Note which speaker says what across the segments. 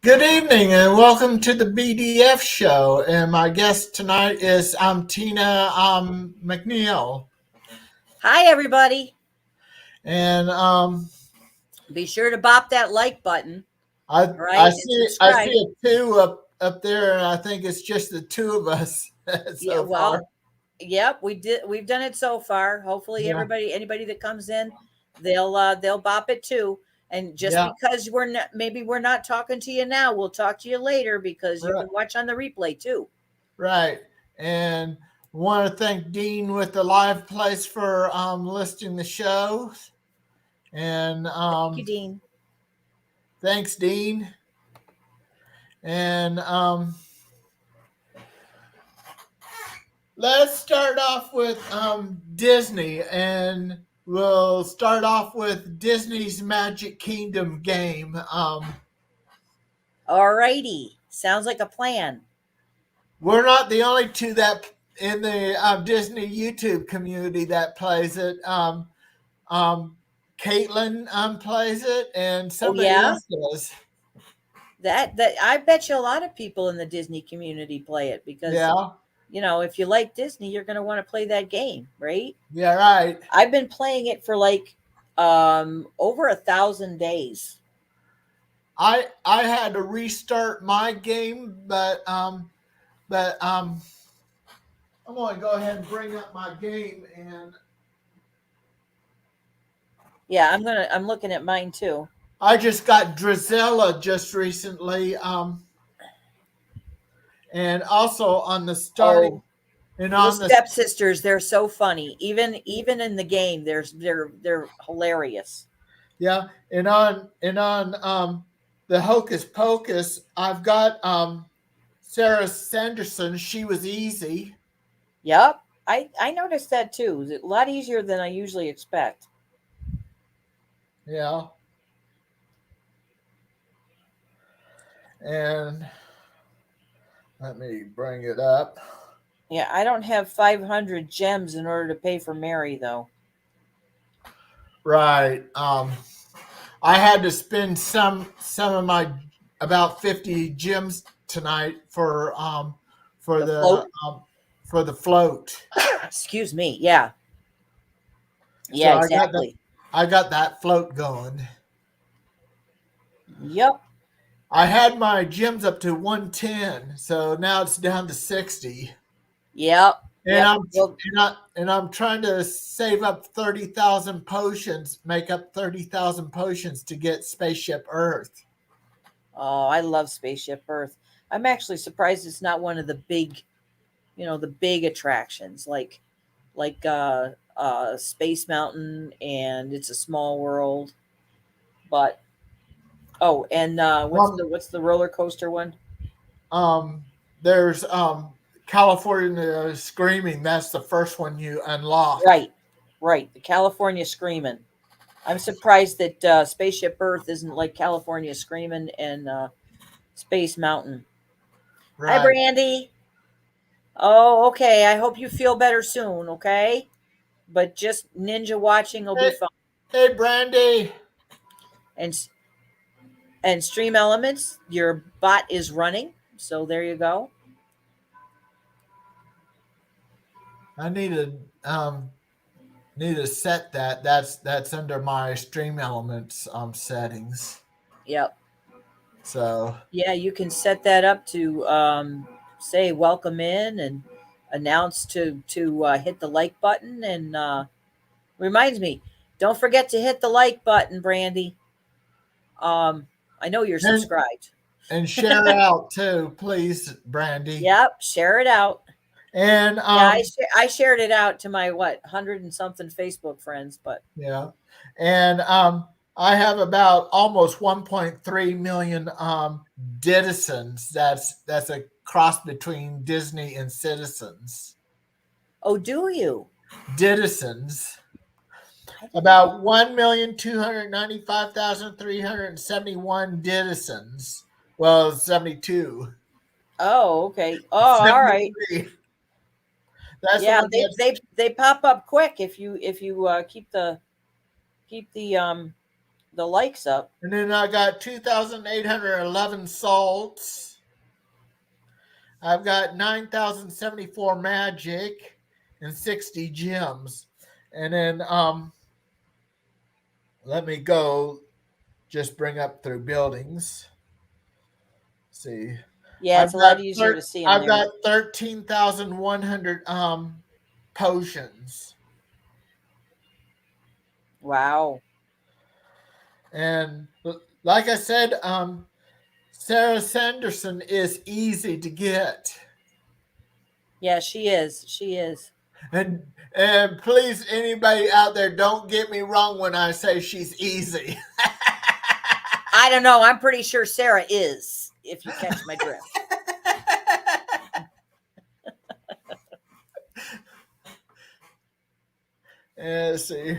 Speaker 1: Good evening and welcome to the BDF Show. And my guest tonight is Tina McNeil.
Speaker 2: Hi, everybody.
Speaker 1: And
Speaker 2: Be sure to bop that like button,
Speaker 1: I I
Speaker 2: right? And
Speaker 1: see
Speaker 2: subscribe.
Speaker 1: a two up there, and I think it's just the two of us
Speaker 2: Yeah,
Speaker 1: so far.
Speaker 2: well, yep, we've done it so far. Hopefully
Speaker 1: Yeah,
Speaker 2: anybody that comes in, they'll bop it too. And just
Speaker 1: yeah,
Speaker 2: because we're not talking to you now, we'll talk to you later because you
Speaker 1: right,
Speaker 2: can watch on the replay too.
Speaker 1: right. And want to thank Dean with the live place for listing the show. And
Speaker 2: Thank you, Dean.
Speaker 1: thanks, Dean. And let's start off with Disney, and we'll start off with Disney's Magic Kingdom game.
Speaker 2: All righty. Sounds like a plan.
Speaker 1: We're not the only two that in the Disney YouTube community that plays it. Um, Caitlin plays it, and
Speaker 2: Oh
Speaker 1: somebody
Speaker 2: yeah?
Speaker 1: else does.
Speaker 2: That I bet you a lot of people in the Disney community play it because
Speaker 1: Yeah,
Speaker 2: if you like Disney, you're going to want to play that game, right?
Speaker 1: yeah, right.
Speaker 2: I've been playing it for like over 1,000 days.
Speaker 1: I had to restart my game, but I'm going to go ahead and bring up my game, and
Speaker 2: Yeah, I'm looking at mine too.
Speaker 1: I just got Drizella just recently, and also on the starting
Speaker 2: Oh,
Speaker 1: and
Speaker 2: the
Speaker 1: on the
Speaker 2: stepsisters, they're so funny. Even in the game, they're hilarious.
Speaker 1: yeah, and on the Hocus Pocus, I've got Sarah Sanderson. She was easy.
Speaker 2: Yep. I noticed that too. It's a lot easier than I usually expect.
Speaker 1: Yeah, and let me bring it up.
Speaker 2: Yeah, I don't have 500 gems in order to pay for Mary though.
Speaker 1: Right. I had to spend some of my about 50 gems tonight for
Speaker 2: The float.
Speaker 1: for the float.
Speaker 2: Excuse me. Yeah.
Speaker 1: So
Speaker 2: Yeah, exactly.
Speaker 1: I got that float going.
Speaker 2: Yep.
Speaker 1: I had my gems up to 110, so now it's down to 60.
Speaker 2: Yep.
Speaker 1: And
Speaker 2: Yep. Well,
Speaker 1: I'm trying to save up 30,000 potions, make up 30,000 potions to get Spaceship Earth.
Speaker 2: oh, I love Spaceship Earth. I'm actually surprised it's not one of the big, the big attractions like Space Mountain and It's a Small World. But oh, and
Speaker 1: Um,
Speaker 2: what's the roller coaster one?
Speaker 1: um, there's California Screaming. That's the first one you unlock.
Speaker 2: Right, right. The California Screamin'. I'm surprised that Spaceship Earth isn't like California Screamin' and Space Mountain. Hi,
Speaker 1: Right.
Speaker 2: Brandy. Oh, okay. I hope you feel better soon. Okay, but just ninja watching will be
Speaker 1: Hey,
Speaker 2: fun.
Speaker 1: hey, Brandy.
Speaker 2: And Stream Elements, your bot is running. So there you go.
Speaker 1: I need to set that. That's under my Stream Elements settings.
Speaker 2: Yep.
Speaker 1: So
Speaker 2: Yeah, you can set that up to say welcome in and announce to hit the like button and reminds me, don't forget to hit the like button, Brandy. Um, I know you're
Speaker 1: and
Speaker 2: subscribed.
Speaker 1: and share out too, please, Brandy.
Speaker 2: Yep, share it out.
Speaker 1: And
Speaker 2: Yeah, I shared it out to my what 100 and something Facebook friends, but
Speaker 1: yeah, and I have about almost 1.3 million citizens. That's a cross between Disney and Citizens.
Speaker 2: oh, do you?
Speaker 1: Citizens.
Speaker 2: I didn't know.
Speaker 1: About 1,295,371 citizens. Well, 72.
Speaker 2: Oh, okay. Oh, all right.
Speaker 1: 73. That's the
Speaker 2: Yeah,
Speaker 1: one that's
Speaker 2: they pop up quick if you keep the the likes up.
Speaker 1: And then I got 2,811 salts. I've got 9,074 magic and 60 gems. And then let me go just bring up through buildings. See.
Speaker 2: Yeah, it's a lot easier to see them
Speaker 1: I've
Speaker 2: there.
Speaker 1: got 13,100 potions.
Speaker 2: Wow.
Speaker 1: And like I said, Sarah Sanderson is easy to get.
Speaker 2: Yeah, she is. She is.
Speaker 1: And please, anybody out there, don't get me wrong when I say she's easy.
Speaker 2: I don't know. I'm pretty sure Sarah is, if you catch my drift.
Speaker 1: Let's see.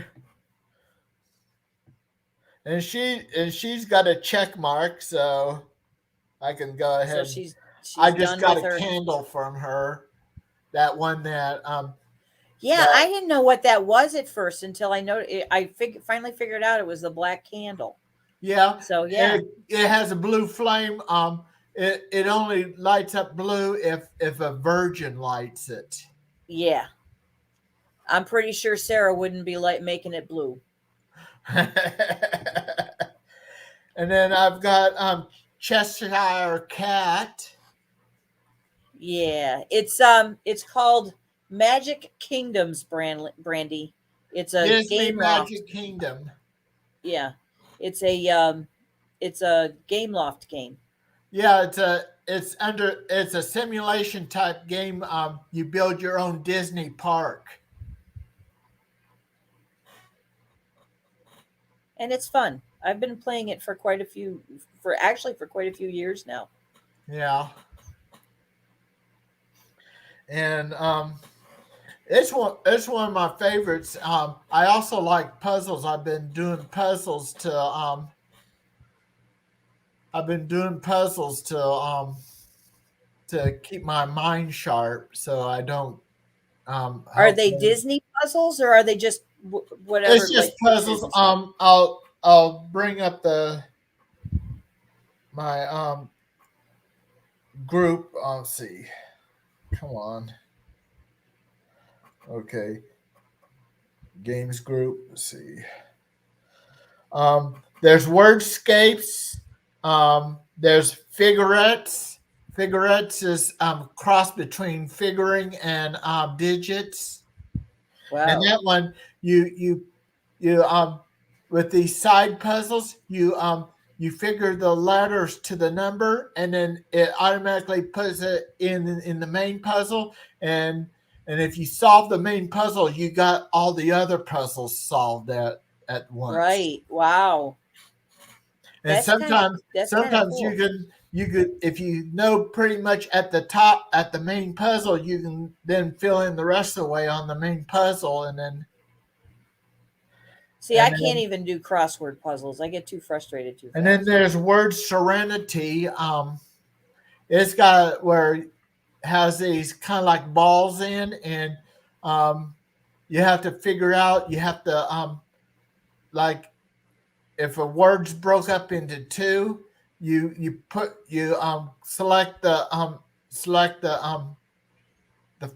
Speaker 1: And she's got a check mark, so I can go ahead.
Speaker 2: So she's
Speaker 1: I just
Speaker 2: done
Speaker 1: got
Speaker 2: with
Speaker 1: a
Speaker 2: her
Speaker 1: candle from her. That one that
Speaker 2: Yeah, I didn't know what that was at first until I know I finally figured out it was the black candle.
Speaker 1: Yeah.
Speaker 2: So yeah,
Speaker 1: it has a blue flame. It only lights up blue if a virgin lights it.
Speaker 2: yeah. I'm pretty sure Sarah wouldn't be like making it blue.
Speaker 1: And then I've got Cheshire Cat.
Speaker 2: Yeah, it's called Magic Kingdoms, Brandy. It's a
Speaker 1: Disney
Speaker 2: game loft.
Speaker 1: Magic Kingdom.
Speaker 2: Yeah, it's a game loft game.
Speaker 1: Yeah, it's a simulation type game. You build your own Disney park.
Speaker 2: And it's fun. I've been playing it for quite a few years now.
Speaker 1: Yeah. And it's one of my favorites. I also like puzzles. I've been doing puzzles to keep my mind sharp so I don't
Speaker 2: Are they
Speaker 1: hopefully.
Speaker 2: Disney puzzles or are they just whatever
Speaker 1: It's just
Speaker 2: like pictures
Speaker 1: puzzles.
Speaker 2: and stuff?
Speaker 1: I'll bring up my group. Let's see. Come on. Okay. Games group. Let's see. There's wordscapes. There's figurettes. Figurettes is cross between figuring and digits. And
Speaker 2: Wow.
Speaker 1: that one, you with these side puzzles, you figure the letters to the number, and then it automatically puts it in the main puzzle. And if you solve the main puzzle, you got all the other puzzles solved at once.
Speaker 2: Right. Wow.
Speaker 1: And
Speaker 2: That's kind of
Speaker 1: sometimes
Speaker 2: cool.
Speaker 1: you could if you know pretty much at the top at the main puzzle, you can then fill in the rest of the way on the main puzzle, and then
Speaker 2: See,
Speaker 1: and
Speaker 2: I can't
Speaker 1: then
Speaker 2: even do crossword puzzles. I get too frustrated too
Speaker 1: and then
Speaker 2: fast.
Speaker 1: there's word serenity. It's got where it has these kind of like balls in, and you have to figure out. You have to like if a word's broke up into two, you select the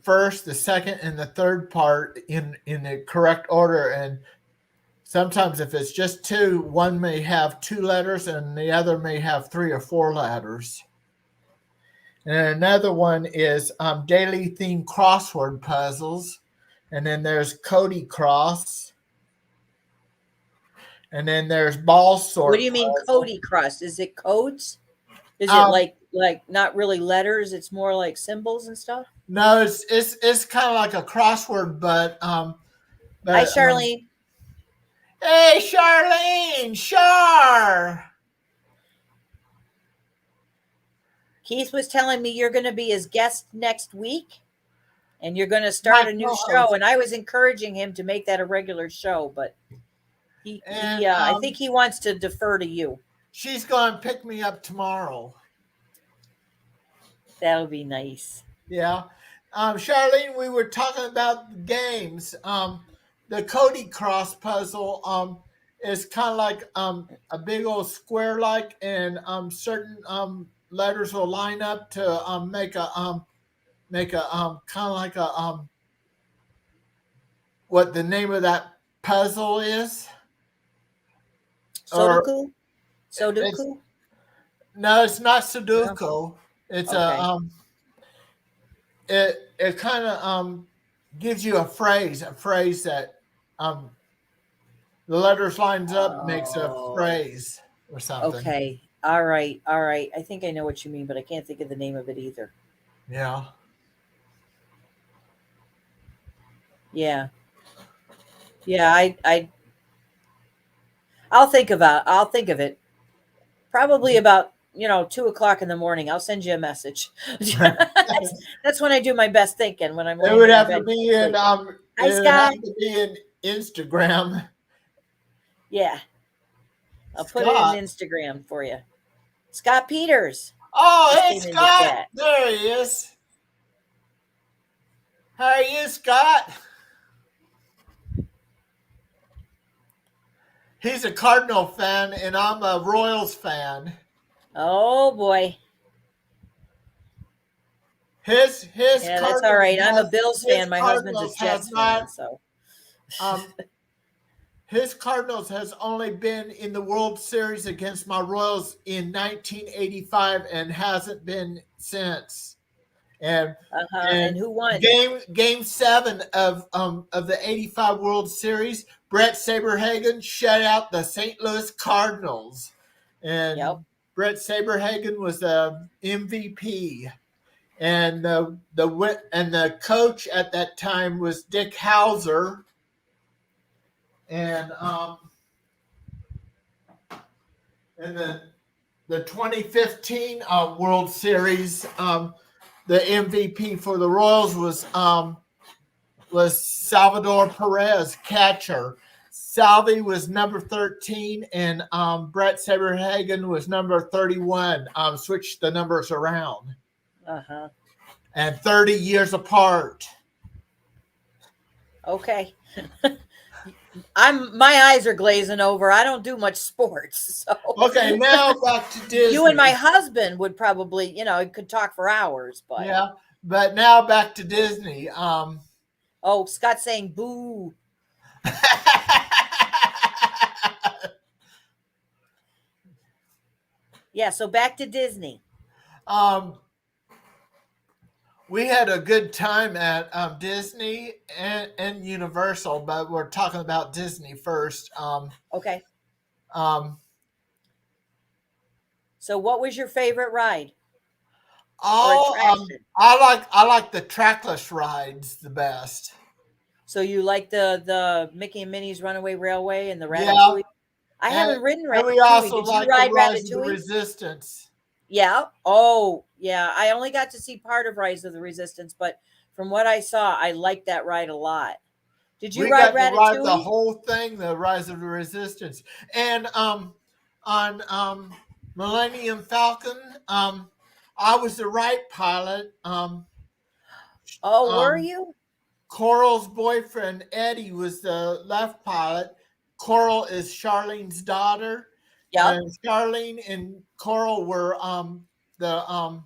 Speaker 1: first, the second, and the third part in the correct order. And sometimes if it's just two, one may have two letters and the other may have three or four letters. And another one is daily themed crossword puzzles. And then there's Cody Cross. And then there's ball sort.
Speaker 2: What do you mean Cody Cross? Is it codes? Is it
Speaker 1: Um,
Speaker 2: like not really letters? It's more like symbols and stuff.
Speaker 1: No, it's kind of like a crossword, but
Speaker 2: Hi, Charlene.
Speaker 1: Hey, Charlene, Char.
Speaker 2: Keith was telling me you're going to be his guest next week, and you're going to start a new show. And I was encouraging him to make that a regular show, but I think he wants to defer to you.
Speaker 1: She's going to pick me up tomorrow.
Speaker 2: That would be nice.
Speaker 1: Yeah. Charlene, we were talking about games. The Cody Cross puzzle, is kind of like a big old square like, and certain letters will line up to make a kind of like a what the name of that puzzle is, or
Speaker 2: Sudoku?
Speaker 1: it's
Speaker 2: Sudoku?
Speaker 1: no, it's not
Speaker 2: No.
Speaker 1: Sudoku. It's a
Speaker 2: Okay.
Speaker 1: it kind of gives you a phrase that um the letters lines up makes a
Speaker 2: Oh.
Speaker 1: phrase or something.
Speaker 2: Okay. All right. All right. I think I know what you mean, but I can't think of the name of it either.
Speaker 1: Yeah.
Speaker 2: Yeah. Yeah. I'll think of it. Probably about 2 o'clock in the morning. I'll send you a message. That's when I do my best thinking, when I'm
Speaker 1: It
Speaker 2: laying
Speaker 1: would
Speaker 2: there in
Speaker 1: have to
Speaker 2: bed
Speaker 1: be
Speaker 2: going to
Speaker 1: in
Speaker 2: sleep. Hi,
Speaker 1: it would have
Speaker 2: Scott.
Speaker 1: to be in Instagram.
Speaker 2: Yeah. I'll put it in
Speaker 1: Scott.
Speaker 2: Instagram for you. Scott Peters
Speaker 1: Oh,
Speaker 2: just
Speaker 1: hey
Speaker 2: came in the
Speaker 1: Scott.
Speaker 2: chat.
Speaker 1: There he is. How are you, Scott? He's a Cardinal fan and I'm a Royals fan.
Speaker 2: Oh boy.
Speaker 1: His
Speaker 2: Yeah, that's all
Speaker 1: Cardinals
Speaker 2: right. I'm a
Speaker 1: has
Speaker 2: Bills
Speaker 1: his
Speaker 2: fan. My husband's a
Speaker 1: Cardinals has
Speaker 2: Jets fan,
Speaker 1: not
Speaker 2: so
Speaker 1: um his Cardinals has only been in the World Series against my Royals in 1985 and hasn't been since. And
Speaker 2: and
Speaker 1: and
Speaker 2: who won?
Speaker 1: game 7 of the 85 World Series, Brett Saberhagen shut out the St. Louis Cardinals.
Speaker 2: Yep.
Speaker 1: And Brett Saberhagen was the MVP. And the coach at that time was Dick Hauser. And and the 2015 World Series, the MVP for the Royals was Salvador Perez, catcher. Salvi was number 13, and Brett Saberhagen was number 31. Switched the numbers around,
Speaker 2: Uh-huh.
Speaker 1: and 30 years apart.
Speaker 2: Okay. My eyes are glazing over. I don't do much sports. So
Speaker 1: Okay, now back to Disney.
Speaker 2: you and my husband would probably, could talk for hours, but
Speaker 1: Yeah, but now back to Disney.
Speaker 2: oh, Scott's saying boo. Yeah, so back to Disney.
Speaker 1: um, we had a good time at Disney and Universal, but we're talking about Disney first.
Speaker 2: Okay.
Speaker 1: Um,
Speaker 2: So what was your favorite ride or
Speaker 1: oh,
Speaker 2: attraction?
Speaker 1: I like the trackless rides the best.
Speaker 2: So you like the Mickey and Minnie's Runaway Railway and the
Speaker 1: Yeah,
Speaker 2: Ratatouille? I
Speaker 1: and,
Speaker 2: haven't ridden
Speaker 1: and we
Speaker 2: Ratatouille.
Speaker 1: also
Speaker 2: Did you
Speaker 1: like the
Speaker 2: ride
Speaker 1: Rise of the
Speaker 2: Ratatouille?
Speaker 1: Resistance.
Speaker 2: Yeah. Oh, yeah. I only got to see part of Rise of the Resistance, but from what I saw, I liked that ride a lot. Did you
Speaker 1: We
Speaker 2: ride
Speaker 1: got to ride the
Speaker 2: Ratatouille?
Speaker 1: whole thing, the Rise of the Resistance, and on Millennium Falcon, I was the right pilot.
Speaker 2: Oh, were
Speaker 1: Um,
Speaker 2: you?
Speaker 1: Coral's boyfriend Eddie was the left pilot. Coral is Charlene's daughter,
Speaker 2: Yep.
Speaker 1: and Charlene and Coral were the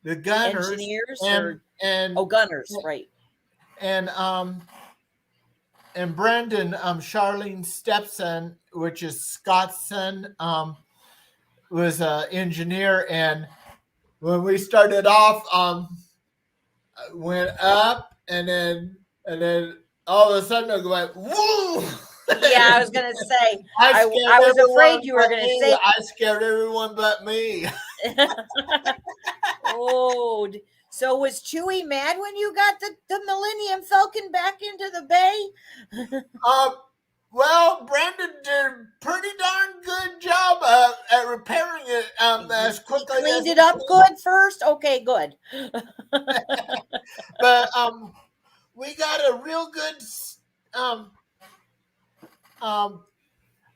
Speaker 1: the gunners,
Speaker 2: Engineers
Speaker 1: and
Speaker 2: or
Speaker 1: and
Speaker 2: gunners, right?
Speaker 1: and and Brendan, Charlene's stepson, which is Scott's son, was an engineer. And when we started off, went up, and then all of a sudden it went woo.
Speaker 2: Yeah, I was gonna say.
Speaker 1: I
Speaker 2: I
Speaker 1: scared
Speaker 2: I was
Speaker 1: everyone
Speaker 2: afraid you were
Speaker 1: but
Speaker 2: gonna
Speaker 1: me.
Speaker 2: say.
Speaker 1: I scared everyone but me.
Speaker 2: Oh, so was Chewie mad when you got the Millennium Falcon back into the bay?
Speaker 1: Um, well, Brandon did a pretty darn good job at repairing it as
Speaker 2: He
Speaker 1: quickly as
Speaker 2: cleaned
Speaker 1: he
Speaker 2: it up
Speaker 1: could.
Speaker 2: good first. Okay, good.
Speaker 1: But we got a real good. Um, um,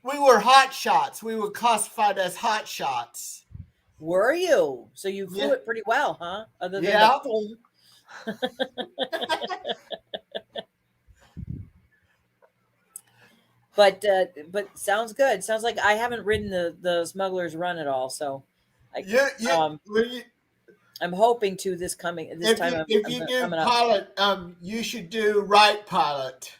Speaker 1: we were hot shots. We were classified as hot shots.
Speaker 2: Were you? So you flew
Speaker 1: Yeah,
Speaker 2: it pretty well, huh? Other than the
Speaker 1: yeah.
Speaker 2: boom. but sounds good. Sounds like I haven't ridden the Smuggler's Run at all, so I
Speaker 1: When you,
Speaker 2: I'm hoping to this time.
Speaker 1: if
Speaker 2: I'm
Speaker 1: you do
Speaker 2: coming up.
Speaker 1: pilot, you should do right pilot.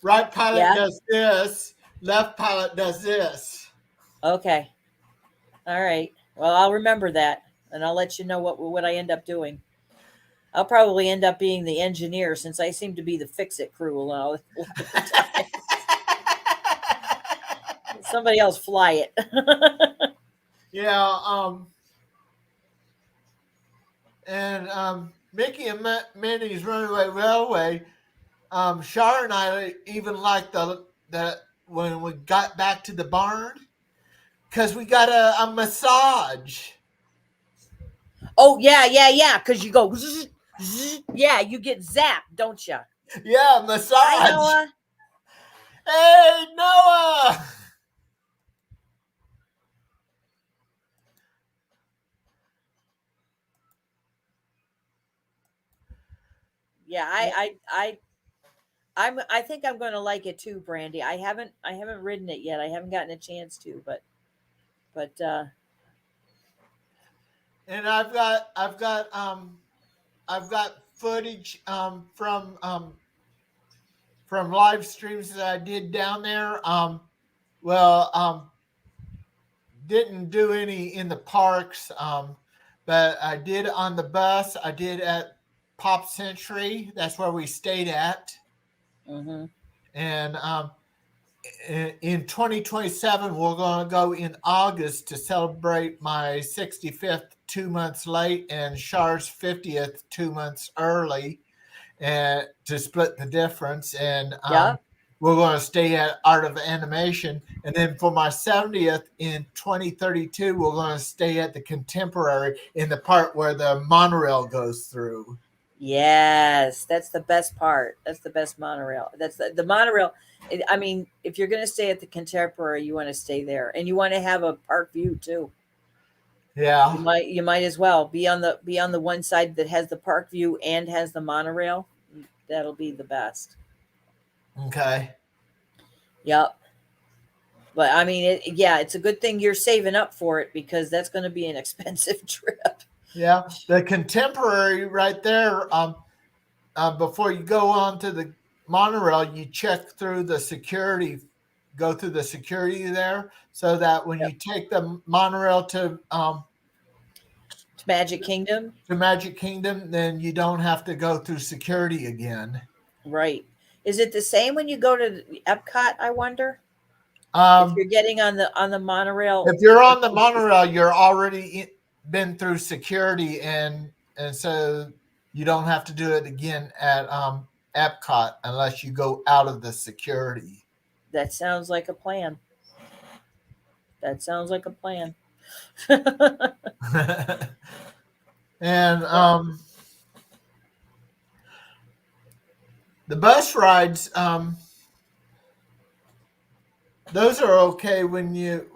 Speaker 1: Right pilot
Speaker 2: Yeah.
Speaker 1: does this. Left pilot does this.
Speaker 2: Okay. All right. Well, I'll remember that, and I'll let you know what I end up doing. I'll probably end up being the engineer since I seem to be the fix-it crew a lot of the time. Somebody else fly it.
Speaker 1: Yeah. And Mickey and Minnie's Runaway Railway. Shar and I even liked the when we got back to the barn because we got a massage.
Speaker 2: Oh yeah. Because you go, zzz, zzz, yeah, you get zapped, don't you?
Speaker 1: Yeah,
Speaker 2: Hi,
Speaker 1: massage.
Speaker 2: Noah.
Speaker 1: Hey, Noah.
Speaker 2: Yeah, I think I'm going to like it too, Brandy. I haven't ridden it yet. I haven't gotten a chance to, but
Speaker 1: And I've got footage from live streams that I did down there. Well, didn't do any in the parks, but I did on the bus. I did at Pop Century. That's where we stayed at.
Speaker 2: mm-hmm.
Speaker 1: And in 2027, we're going to go in August to celebrate my 65th 2 months late and Char's 50th 2 months early, and to split the difference. And
Speaker 2: Yeah.
Speaker 1: we're going to stay at Art of Animation. And then for my 70th in 2032, we're going to stay at the Contemporary in the part where the monorail goes through.
Speaker 2: Yes, that's the best part. That's the best monorail. That's the monorail. I mean, if you're going to stay at the Contemporary, you want to stay there, and you want to have a park view too.
Speaker 1: Yeah.
Speaker 2: You might as well be on the one side that has the park view and has the monorail. That'll be the best.
Speaker 1: Okay.
Speaker 2: Yep. But I mean, it's a good thing you're saving up for it because that's going to be an expensive trip.
Speaker 1: Yeah. The Contemporary right there. Before you go on to the monorail, you check through the security, go through the security there, so that when
Speaker 2: Yep.
Speaker 1: you take the monorail
Speaker 2: Magic Kingdom.
Speaker 1: to Magic Kingdom, then you don't have to go through security again.
Speaker 2: Right. Is it the same when you go to Epcot, I wonder? If
Speaker 1: Um,
Speaker 2: you're getting on the monorail.
Speaker 1: if you're on the monorail, you're already been through security, and so you don't have to do it again at Epcot unless you go out of the security.
Speaker 2: That sounds like a plan. That sounds like a plan.
Speaker 1: And the bus rides, those are okay when you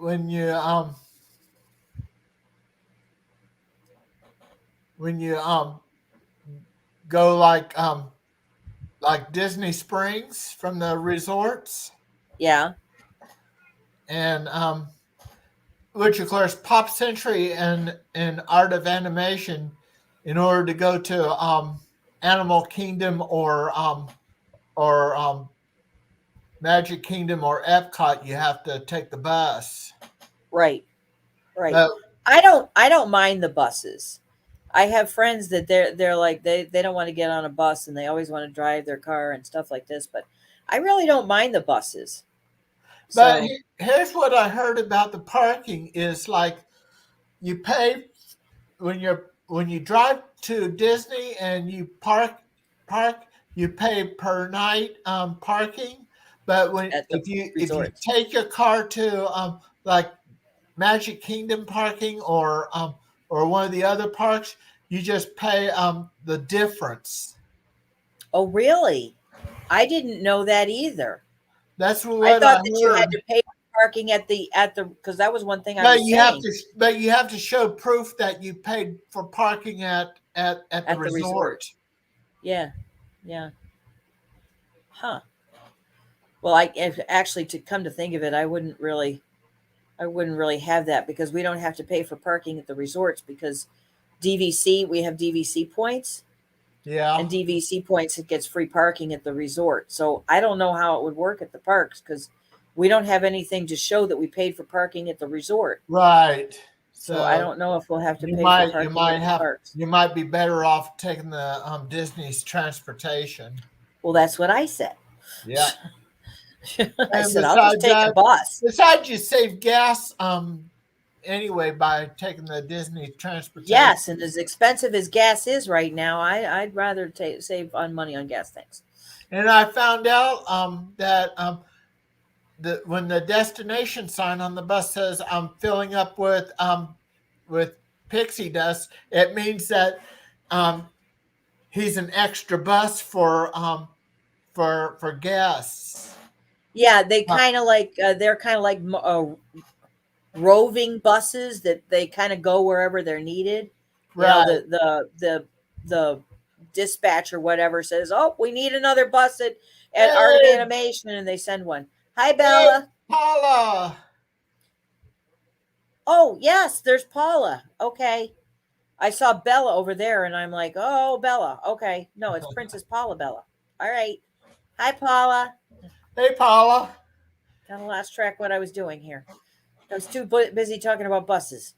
Speaker 1: go like Disney Springs from the resorts,
Speaker 2: Yeah.
Speaker 1: and which of course Pop Century and Art of Animation, in order to go to Animal Kingdom or Magic Kingdom or Epcot, you have to take the bus.
Speaker 2: Right. Right.
Speaker 1: But
Speaker 2: I don't mind the buses. I have friends that they're like they don't want to get on a bus and they always want to drive their car and stuff like this, but I really don't mind the buses.
Speaker 1: but
Speaker 2: So
Speaker 1: here's what I heard about the parking is like you pay when you drive to Disney and you park you pay per night parking, but when
Speaker 2: at the
Speaker 1: if you
Speaker 2: resorts.
Speaker 1: take your car to like Magic Kingdom parking or one of the other parks, you just pay the difference.
Speaker 2: Oh, really? I didn't know that either.
Speaker 1: That's
Speaker 2: I
Speaker 1: what I
Speaker 2: thought that you had
Speaker 1: heard.
Speaker 2: to pay parking at the because that was one thing I was saying
Speaker 1: But you have to show proof that you paid for parking at the
Speaker 2: at the
Speaker 1: resort.
Speaker 2: resort. Yeah. Yeah. Huh. Well, actually, to come to think of it, I wouldn't really have that because we don't have to pay for parking at the resorts because DVC, we have DVC points,
Speaker 1: Yeah.
Speaker 2: and DVC points, it gets free parking at the resort. So I don't know how it would work at the parks because we don't have anything to show that we paid for parking at the resort.
Speaker 1: Right.
Speaker 2: So I
Speaker 1: So
Speaker 2: don't know if we'll have to
Speaker 1: you
Speaker 2: pay for
Speaker 1: might you
Speaker 2: parking
Speaker 1: might
Speaker 2: at the
Speaker 1: have
Speaker 2: parks.
Speaker 1: you might be better off taking the Disney's transportation.
Speaker 2: Well, that's what I said.
Speaker 1: Yeah.
Speaker 2: I
Speaker 1: And
Speaker 2: said, I'll just
Speaker 1: besides
Speaker 2: take a
Speaker 1: that,
Speaker 2: bus.
Speaker 1: besides you save gas anyway by taking the Disney transportation.
Speaker 2: Yes, and as expensive as gas is right now, I'd rather save on money on gas things.
Speaker 1: And I found out that when the destination sign on the bus says I'm filling up with pixie dust, it means that um, he's an extra bus for gas.
Speaker 2: Yeah, they
Speaker 1: Uh,
Speaker 2: kind of like they're kind of like roving buses that they kind of go wherever they're needed. You know,
Speaker 1: right.
Speaker 2: the dispatch or whatever says, "Oh, we need another bus at Art of
Speaker 1: Hey,
Speaker 2: Animation," and they send one. Hi,
Speaker 1: hey,
Speaker 2: Bella.
Speaker 1: Paula.
Speaker 2: Oh, yes, there's Paula. Okay. I saw Bella over there and I'm like, oh, Bella. Okay. No, it's Princess Paula Bella. All right. Hi, Paula.
Speaker 1: Hey, Paula.
Speaker 2: Kind of lost track what I was doing here. I was too busy talking about buses.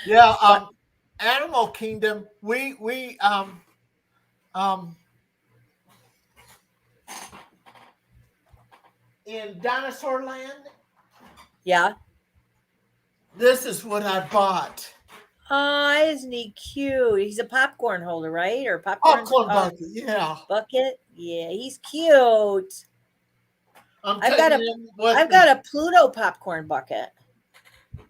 Speaker 1: Yeah.
Speaker 2: But
Speaker 1: Animal Kingdom. We um in Dinosaur Land.
Speaker 2: yeah.
Speaker 1: This is what I bought.
Speaker 2: Oh, isn't he cute? He's a popcorn holder, right? Or popcorn
Speaker 1: Popcorn bucket. Yeah.
Speaker 2: bucket. Yeah, he's cute.
Speaker 1: I'm
Speaker 2: I've got
Speaker 1: taking
Speaker 2: a
Speaker 1: him with
Speaker 2: I've
Speaker 1: me.
Speaker 2: got a Pluto popcorn bucket, and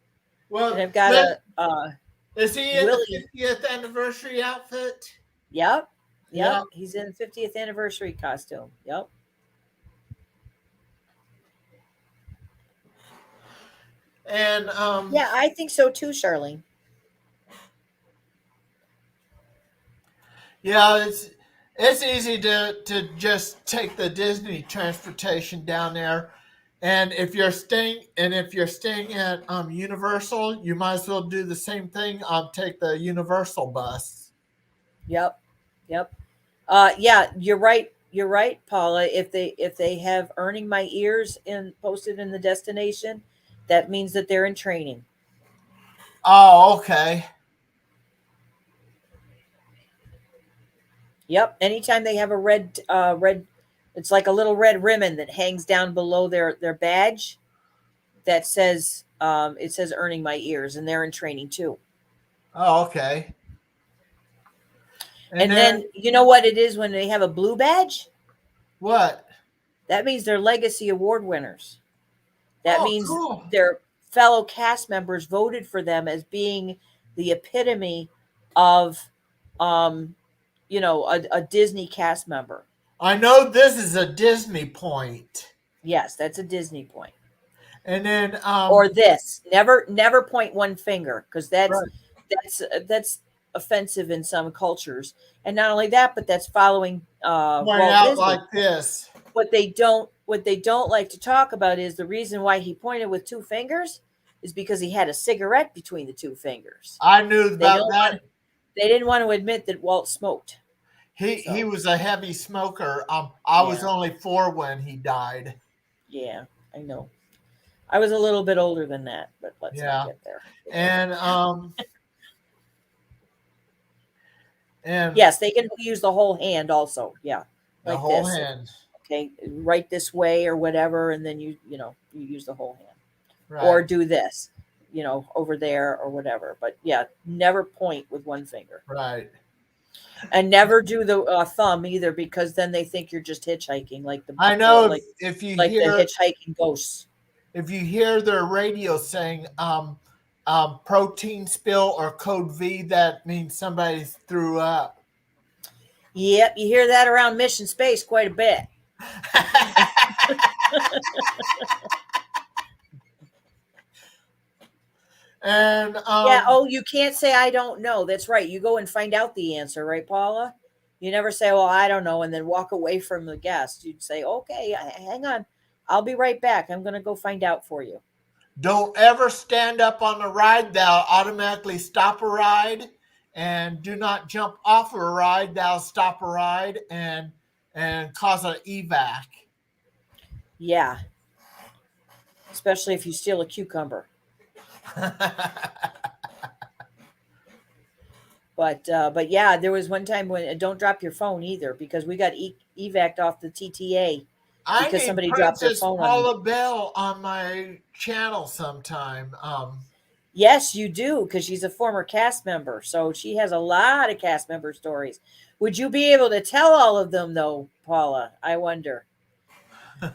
Speaker 1: Well,
Speaker 2: I've got
Speaker 1: this,
Speaker 2: a
Speaker 1: is he in the
Speaker 2: Willie.
Speaker 1: 50th anniversary outfit?
Speaker 2: Yep,
Speaker 1: Yeah.
Speaker 2: yep. He's in 50th anniversary costume. Yep.
Speaker 1: And
Speaker 2: Yeah, I think so too, Charlene.
Speaker 1: yeah, it's easy to just take the Disney transportation down there. And if you're staying at Universal, you might as well do the same thing. Take the Universal bus.
Speaker 2: Yep, yep. Yeah, you're right. You're right, Paula. If they have earning my ears in posted in the destination, that means that they're in training.
Speaker 1: Oh, okay.
Speaker 2: Yep. Anytime they have a red, it's like a little red ribbon that hangs down below their badge that says it says earning my ears, and they're in training too.
Speaker 1: Oh, okay. And
Speaker 2: And
Speaker 1: then
Speaker 2: then you know what it is when they have a blue badge?
Speaker 1: what?
Speaker 2: That means they're legacy award winners. That
Speaker 1: Oh,
Speaker 2: means
Speaker 1: cool.
Speaker 2: their fellow cast members voted for them as being the epitome of, um, a Disney cast member.
Speaker 1: I know this is a Disney point.
Speaker 2: Yes, that's a Disney point.
Speaker 1: And then
Speaker 2: Or this, never point one finger because
Speaker 1: right,
Speaker 2: that's offensive in some cultures. And not only that, but that's following
Speaker 1: point
Speaker 2: Walt
Speaker 1: out
Speaker 2: Disney.
Speaker 1: like this.
Speaker 2: What they don't like to talk about is the reason why he pointed with two fingers is because he had a cigarette between the two fingers.
Speaker 1: I knew
Speaker 2: They
Speaker 1: about
Speaker 2: don't
Speaker 1: that.
Speaker 2: want they didn't want to admit that Walt smoked.
Speaker 1: He
Speaker 2: So
Speaker 1: was a heavy smoker. I was
Speaker 2: yeah,
Speaker 1: only 4 when he died.
Speaker 2: yeah, I know. I was a little bit older than that, but let's not
Speaker 1: Yeah.
Speaker 2: get there.
Speaker 1: And and
Speaker 2: Yes, they can use the whole hand also. Yeah,
Speaker 1: the
Speaker 2: like
Speaker 1: whole
Speaker 2: this.
Speaker 1: hand.
Speaker 2: Okay, right this way or whatever, and then you use the whole hand, or
Speaker 1: Right.
Speaker 2: do this, over there or whatever. But yeah, never point with one finger,
Speaker 1: Right.
Speaker 2: and never do the thumb either, because then they think you're just hitchhiking, like
Speaker 1: I
Speaker 2: the
Speaker 1: know
Speaker 2: like
Speaker 1: if you
Speaker 2: like the
Speaker 1: hear
Speaker 2: hitchhiking ghosts.
Speaker 1: their radio saying protein spill or code V, that means somebody threw up.
Speaker 2: Yep, you hear that around Mission Space quite a bit.
Speaker 1: And
Speaker 2: Yeah. Oh, you can't say I don't know. That's right. You go and find out the answer, right, Paula? You never say, "Well, I don't know," and then walk away from the guest. You'd say, "Okay, hang on. I'll be right back. I'm going to go find out for you."
Speaker 1: Don't ever stand up on a ride. They'll automatically stop a ride. And do not jump off a ride. They'll stop a ride and cause an evac.
Speaker 2: Yeah, especially if you steal a cucumber. But yeah, there was one time when don't drop your phone either, because we got evac'd off the TTA
Speaker 1: I
Speaker 2: because
Speaker 1: need
Speaker 2: somebody dropped their
Speaker 1: Princess
Speaker 2: phone on.
Speaker 1: Paula Bell on my channel sometime.
Speaker 2: Yes, you do, because she's a former cast member, so she has a lot of cast member stories. Would you be able to tell all of them though, Paula? I wonder.
Speaker 1: We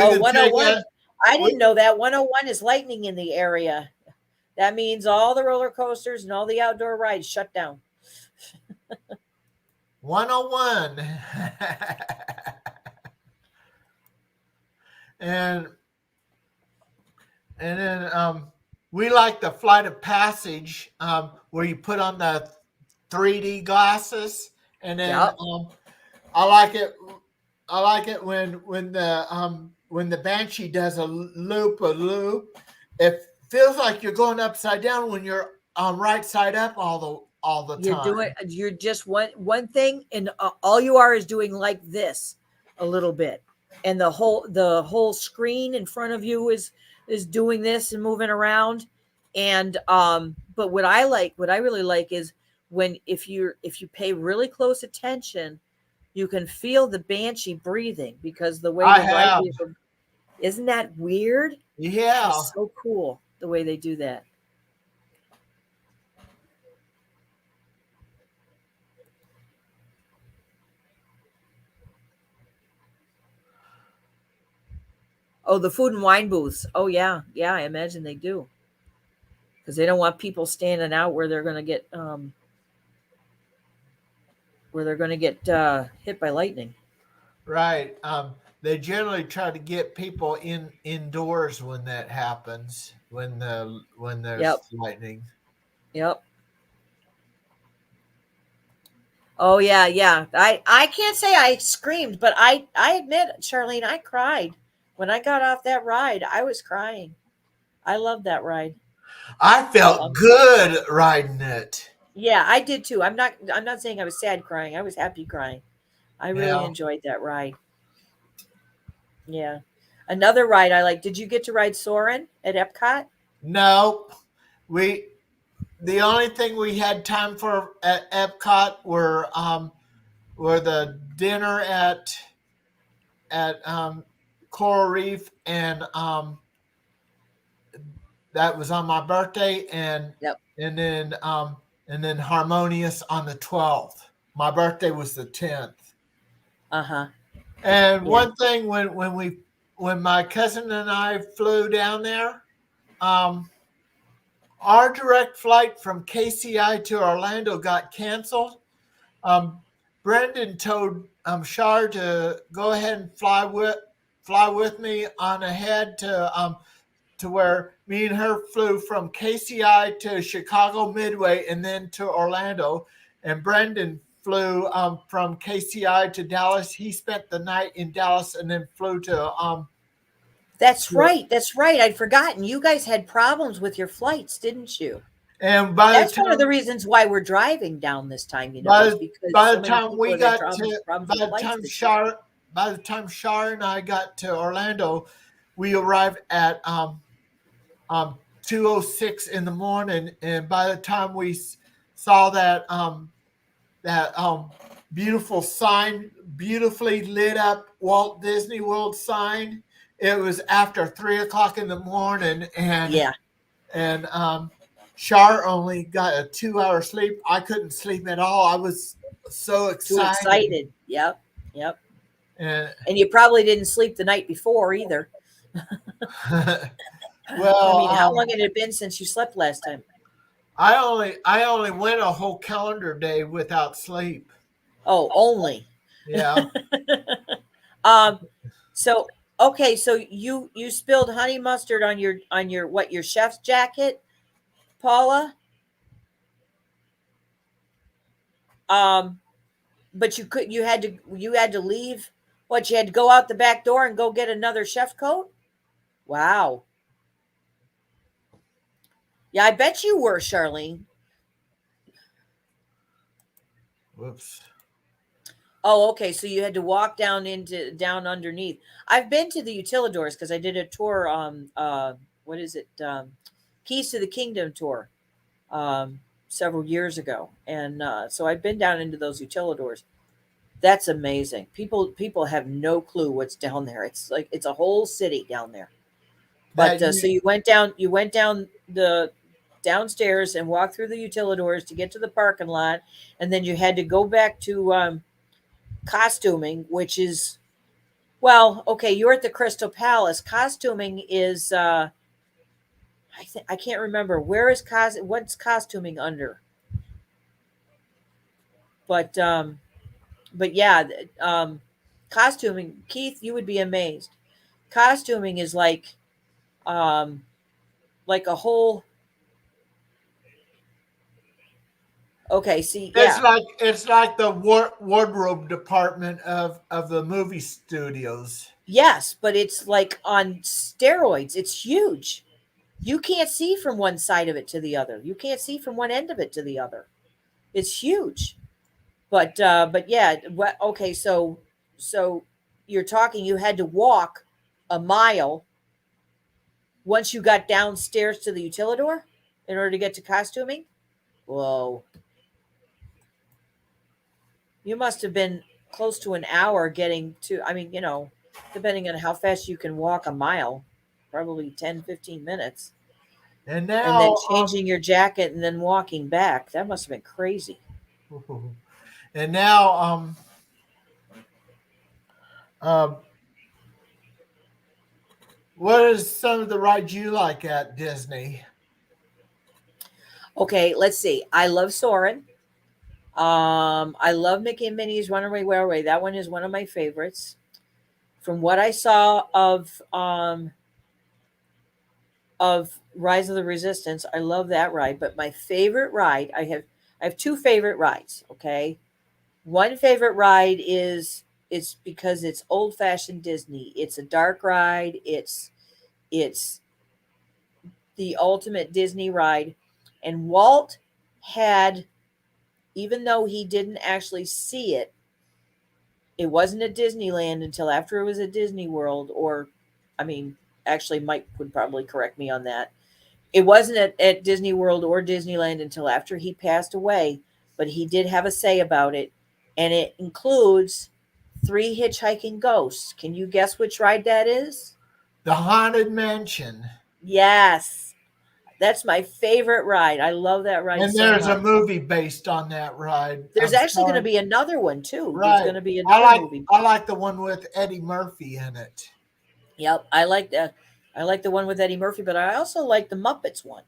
Speaker 2: Oh,
Speaker 1: can take
Speaker 2: 101.
Speaker 1: it.
Speaker 2: I
Speaker 1: We,
Speaker 2: didn't know that 101 is lightning in the area. That means all the roller coasters and all the outdoor rides shut down.
Speaker 1: 101. and and then we like the flight of passage where you put on the 3D glasses, and then
Speaker 2: Yep.
Speaker 1: I like it. I like it when the Banshee does a loop. It feels like you're going upside down when you're right side up all the time.
Speaker 2: You're just one thing, and all you are is doing like this a little bit, and the whole screen in front of you is doing this and moving around. And but what I really like is when if you pay really close attention, you can feel the Banshee breathing, because the way
Speaker 1: I
Speaker 2: the ride
Speaker 1: have,
Speaker 2: vehicle, isn't that weird?
Speaker 1: yeah.
Speaker 2: It's so cool the way they do that. Oh, the food and wine booths. Oh yeah, yeah. I imagine they do, because they don't want people standing out where they're going to get hit by lightning.
Speaker 1: Right. They generally try to get people indoors when that happens. When
Speaker 2: Yep,
Speaker 1: there's lightning.
Speaker 2: yep. Oh yeah, yeah. I can't say I screamed, but I admit, Charlene, I cried when I got off that ride. I was crying. I love that ride.
Speaker 1: I felt
Speaker 2: Um,
Speaker 1: good riding it.
Speaker 2: yeah, I did too. I'm not saying I was sad crying. I was happy crying. I really
Speaker 1: Yeah.
Speaker 2: enjoyed that ride. Yeah. Another ride I like. Did you get to ride Soarin' at Epcot?
Speaker 1: No, we the only thing we had time for at Epcot were the dinner at Coral Reef, and that was on my birthday,
Speaker 2: Yep.
Speaker 1: and then and then Harmonious on the 12th. My birthday was the 10th.
Speaker 2: Uh-huh.
Speaker 1: And
Speaker 2: Yeah.
Speaker 1: one thing when my cousin and I flew down there, um, our direct flight from KCI to Orlando got canceled. Um, Brendan told Shar to go ahead and fly with me on ahead to where me and her flew from KCI to Chicago Midway and then to Orlando. And Brendan flew from KCI to Dallas. He spent the night in Dallas and then flew
Speaker 2: That's
Speaker 1: to
Speaker 2: right. That's right. I'd forgotten. You guys had problems with your flights, didn't you?
Speaker 1: and by the
Speaker 2: That's one of the
Speaker 1: time
Speaker 2: reasons why we're driving down this time,
Speaker 1: by
Speaker 2: is
Speaker 1: the,
Speaker 2: because
Speaker 1: by
Speaker 2: so
Speaker 1: the
Speaker 2: many
Speaker 1: time
Speaker 2: people
Speaker 1: we
Speaker 2: have had
Speaker 1: got
Speaker 2: problems
Speaker 1: to
Speaker 2: problems
Speaker 1: by
Speaker 2: with
Speaker 1: the
Speaker 2: flights
Speaker 1: time
Speaker 2: this year.
Speaker 1: Shar and I got to Orlando, we arrived at 2:06 in the morning, and by the time we saw that beautiful sign, beautifully lit up Walt Disney World sign, it was after 3 o'clock in the morning,
Speaker 2: Yeah.
Speaker 1: and Shar only got a 2 hour sleep. I couldn't sleep at all. I was so
Speaker 2: Too
Speaker 1: excited.
Speaker 2: excited. Yep. Yep.
Speaker 1: And
Speaker 2: And you probably didn't sleep the night before either. I
Speaker 1: well,
Speaker 2: mean, how long had it been since you slept last time?
Speaker 1: I only went a whole calendar day without sleep.
Speaker 2: Oh, only.
Speaker 1: Yeah.
Speaker 2: um so okay, so you spilled honey mustard on your what, your chef's jacket, Paula? Um, but you had to leave. What, you had to go out the back door and go get another chef coat? Wow. Yeah, I bet you were, Charlene.
Speaker 1: Whoops.
Speaker 2: Oh, okay. So you had to walk down underneath. I've been to the utilidors because I did a tour. What is it? Keys to the Kingdom tour. Several years ago, and so I've been down into those utilidors. That's amazing. People have no clue what's down there. It's like it's a whole city down there. But
Speaker 1: That you
Speaker 2: so you went down the downstairs and walked through the utilidors to get to the parking lot, and then you had to go back to costuming, which is, well, okay, you're at the Crystal Palace. Costuming is I can't remember where is what's costuming under, but yeah, costuming, Keith, you would be amazed. Costuming is um like a whole, okay, see, yeah.
Speaker 1: it's like the wardrobe department of the movie studios.
Speaker 2: Yes, but it's like on steroids. It's huge. You can't see from one side of it to the other. You can't see from one end of it to the other. It's huge. But yeah, what, okay, so you're talking, you had to walk a mile once you got downstairs to the utilidor in order to get to costuming. Whoa. You must have been close to an hour getting to, I mean, depending on how fast you can walk a mile, probably 10, 15 minutes.
Speaker 1: And
Speaker 2: And then
Speaker 1: now,
Speaker 2: changing your jacket and then walking back. That must have been crazy.
Speaker 1: and now, um, what is some of the rides you like at Disney?
Speaker 2: Okay, let's see. I love Soarin'. I love Mickey and Minnie's Runaway Railway. That one is one of my favorites. From what I saw of Rise of the Resistance, I love that ride. But my favorite ride, I have two favorite rides. Okay, one favorite ride is it's because it's old fashioned Disney. It's a dark ride. It's the ultimate Disney ride, and Walt had, even though he didn't actually see it, it wasn't at Disneyland until after it was at Disney World, or, I mean, actually, Mike would probably correct me on that. It wasn't at Disney World or Disneyland until after he passed away, but he did have a say about it, and it includes Three Hitchhiking Ghosts. Can you guess which ride that is?
Speaker 1: The Haunted Mansion.
Speaker 2: Yes, that's my favorite ride. I love that ride
Speaker 1: And
Speaker 2: so
Speaker 1: there's a
Speaker 2: much.
Speaker 1: movie based on that ride.
Speaker 2: There's
Speaker 1: I'm
Speaker 2: actually going to
Speaker 1: sorry.
Speaker 2: be another one too. There's
Speaker 1: Right.
Speaker 2: going to be
Speaker 1: I
Speaker 2: another
Speaker 1: like
Speaker 2: movie.
Speaker 1: I like the one with Eddie Murphy in it.
Speaker 2: Yep, I like that. I like the one with Eddie Murphy, but I also like the Muppets one.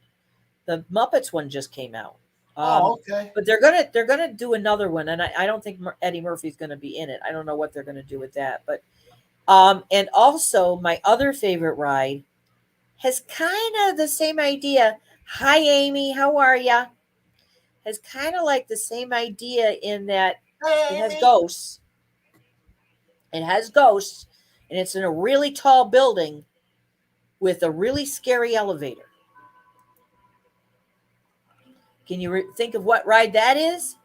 Speaker 2: The Muppets one just came out.
Speaker 1: Oh, okay.
Speaker 2: But they're gonna do another one, and I don't think Eddie Murphy's gonna be in it. I don't know what they're gonna do with that. But and also my other favorite ride has kind of the same idea. Hi, Amy, how are ya? Has kind of like the same idea in that it
Speaker 1: Hey,
Speaker 2: has
Speaker 1: Amy.
Speaker 2: ghosts. It has ghosts, and it's in a really tall building with a really scary elevator. Can you think of what ride that is?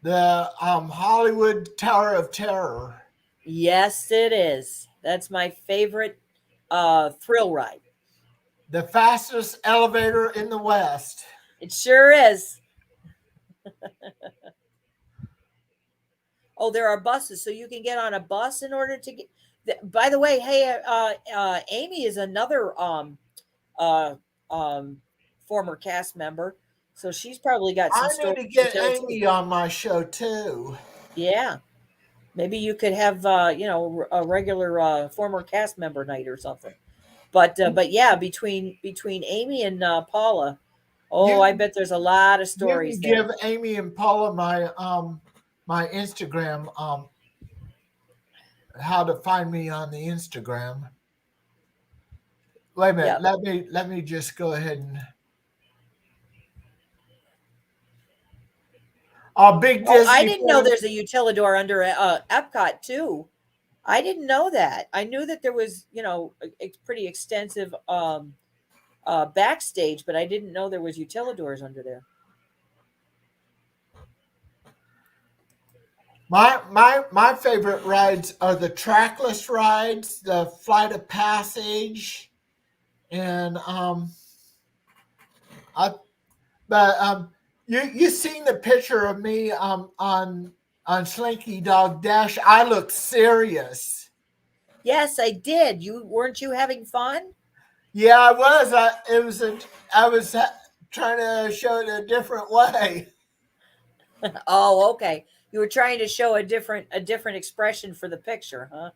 Speaker 1: The Hollywood Tower of Terror.
Speaker 2: Yes, it is. That's my favorite thrill ride.
Speaker 1: The fastest elevator in the West.
Speaker 2: It sure is. Oh, there are buses, so you can get on a bus in order to get. By the way, hey, Amy is another uh, um, former cast member, so she's probably got
Speaker 1: I
Speaker 2: some
Speaker 1: need
Speaker 2: stories
Speaker 1: to
Speaker 2: to
Speaker 1: get
Speaker 2: tell too.
Speaker 1: Amy on my show too.
Speaker 2: Yeah, maybe you could have a regular former cast member night or something. But yeah, between Amy and Paula, oh, I
Speaker 1: You
Speaker 2: bet there's a lot of
Speaker 1: you can
Speaker 2: stories there.
Speaker 1: give Amy and Paula my Instagram how to find me on the Instagram. Wait a minute.
Speaker 2: Yep.
Speaker 1: Let me just go ahead and Big
Speaker 2: Oh, I
Speaker 1: Disney
Speaker 2: didn't know
Speaker 1: fan.
Speaker 2: there's a Utilidor under Epcot too. I didn't know that. I knew that there was, a pretty extensive backstage, but I didn't know there was Utilidors under there.
Speaker 1: My favorite rides are the trackless rides, the Flight of Passage, and I but you seen the picture of me on Slinky Dog Dash? I look serious.
Speaker 2: Yes, I did. Weren't you having fun?
Speaker 1: Yeah, I was. I was trying to show it a different way.
Speaker 2: Oh, okay. You were trying to show a different expression for the picture, huh?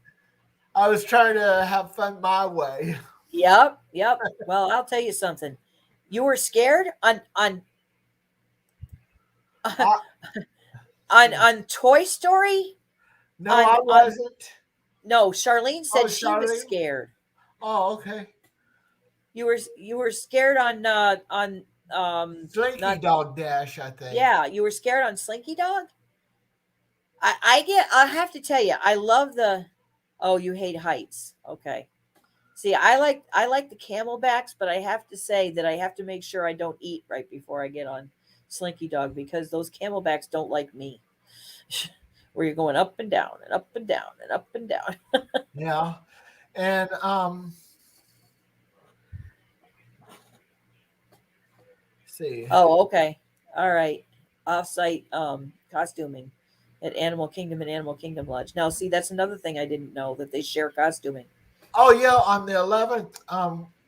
Speaker 1: I was trying to have fun my way.
Speaker 2: Yep, yep. Well, I'll tell you something. You were scared on
Speaker 1: I,
Speaker 2: on Toy Story?
Speaker 1: no, I
Speaker 2: On
Speaker 1: wasn't.
Speaker 2: No, Charlene
Speaker 1: Oh,
Speaker 2: said she was
Speaker 1: Charlie.
Speaker 2: scared.
Speaker 1: Oh, okay.
Speaker 2: You were scared on
Speaker 1: Slinky
Speaker 2: not
Speaker 1: Dog Dash, I think.
Speaker 2: yeah, you were scared on Slinky Dog? I have to tell you, I love the oh, you hate heights. Okay. See, I like the camelbacks, but I have to say that I have to make sure I don't eat right before I get on Slinky Dog because those camelbacks don't like me. Where you're going up and down and up and down and up and down.
Speaker 1: Yeah, and see.
Speaker 2: Oh, okay. All right. Off-site costuming at Animal Kingdom and Animal Kingdom Lodge. Now, see, that's another thing I didn't know that they share costuming.
Speaker 1: Oh yeah, on the 11th,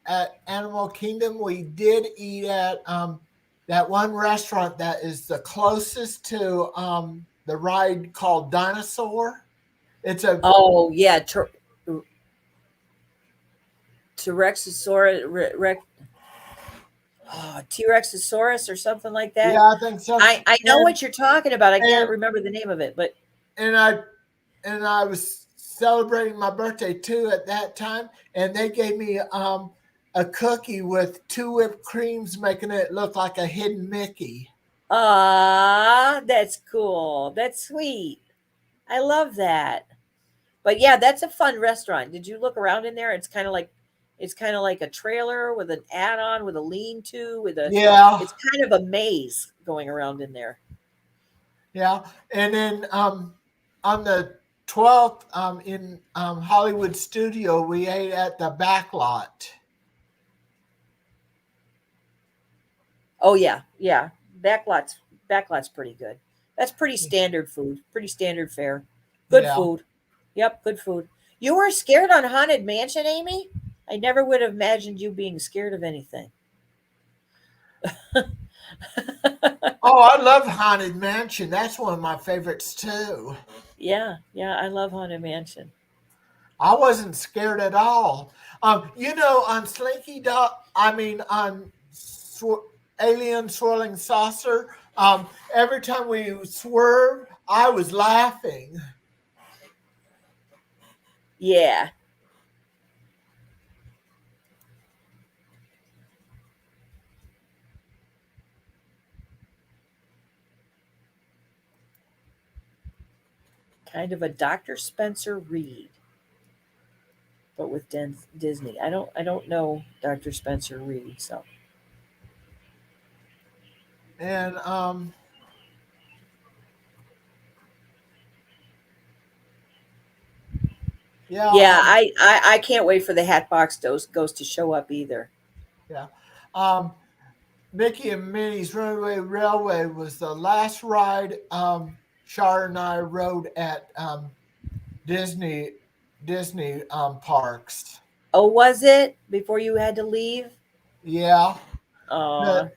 Speaker 1: at Animal Kingdom, we did eat at that one restaurant that is the closest to the ride called Dinosaur. It's a
Speaker 2: Oh, yeah, T-Rexosaurus, T-Rexosaurus or something like
Speaker 1: yeah,
Speaker 2: that.
Speaker 1: I think so.
Speaker 2: I know
Speaker 1: And
Speaker 2: what you're talking about. I can't
Speaker 1: and
Speaker 2: remember the name of it, but
Speaker 1: and I was celebrating my birthday too at that time, and they gave me a cookie with two whipped creams, making it look like a hidden Mickey.
Speaker 2: that's cool. That's sweet. I love that. But yeah, that's a fun restaurant. Did you look around in there? It's kind of like a trailer with an add-on with a lean-to with a
Speaker 1: Yeah,
Speaker 2: it's kind of a maze going around in there.
Speaker 1: yeah. And then on the 12th, in Hollywood Studio, we ate at the back lot.
Speaker 2: Oh yeah, yeah. Backlot's backlot's pretty good. That's pretty standard food. Pretty standard fare. Good
Speaker 1: Yeah.
Speaker 2: food. Yep, good food. You were scared on Haunted Mansion, Amy? I never would have imagined you being scared of anything.
Speaker 1: Oh, I love Haunted Mansion. That's one of my favorites too.
Speaker 2: Yeah, yeah, I love Haunted Mansion.
Speaker 1: I wasn't scared at all. On Slinky Dog, I mean, on Alien Swirling Saucer, every time we swerved, I was laughing.
Speaker 2: Yeah. Kind of a Dr. Spencer Reed, but with Disney. I don't know Dr. Spencer Reed, so
Speaker 1: And yeah,
Speaker 2: yeah, I can't wait for the Hatbox Ghost to show up either.
Speaker 1: yeah. Um, Mickey and Minnie's Runaway Railway was the last ride Char and I rode at Disney Disney parks.
Speaker 2: Oh, was it before you had to leave?
Speaker 1: Yeah,
Speaker 2: Uh,
Speaker 1: the,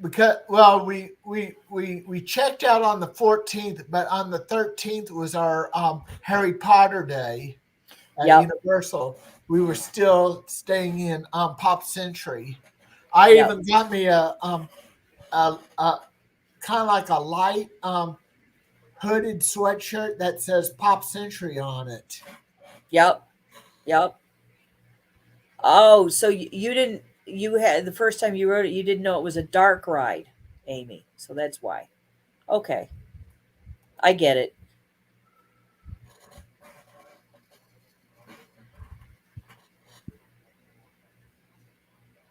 Speaker 1: because well, we checked out on the 14th, but on the 13th was our Harry Potter day at
Speaker 2: yep,
Speaker 1: Universal. We were still staying in Pop Century. I
Speaker 2: yep,
Speaker 1: even got me a kind of like a light hooded sweatshirt that says Pop Century on it.
Speaker 2: yep, yep. Oh, so you didn't you had the first time you rode it, you didn't know it was a dark ride, Amy. So that's why. Okay, I get it.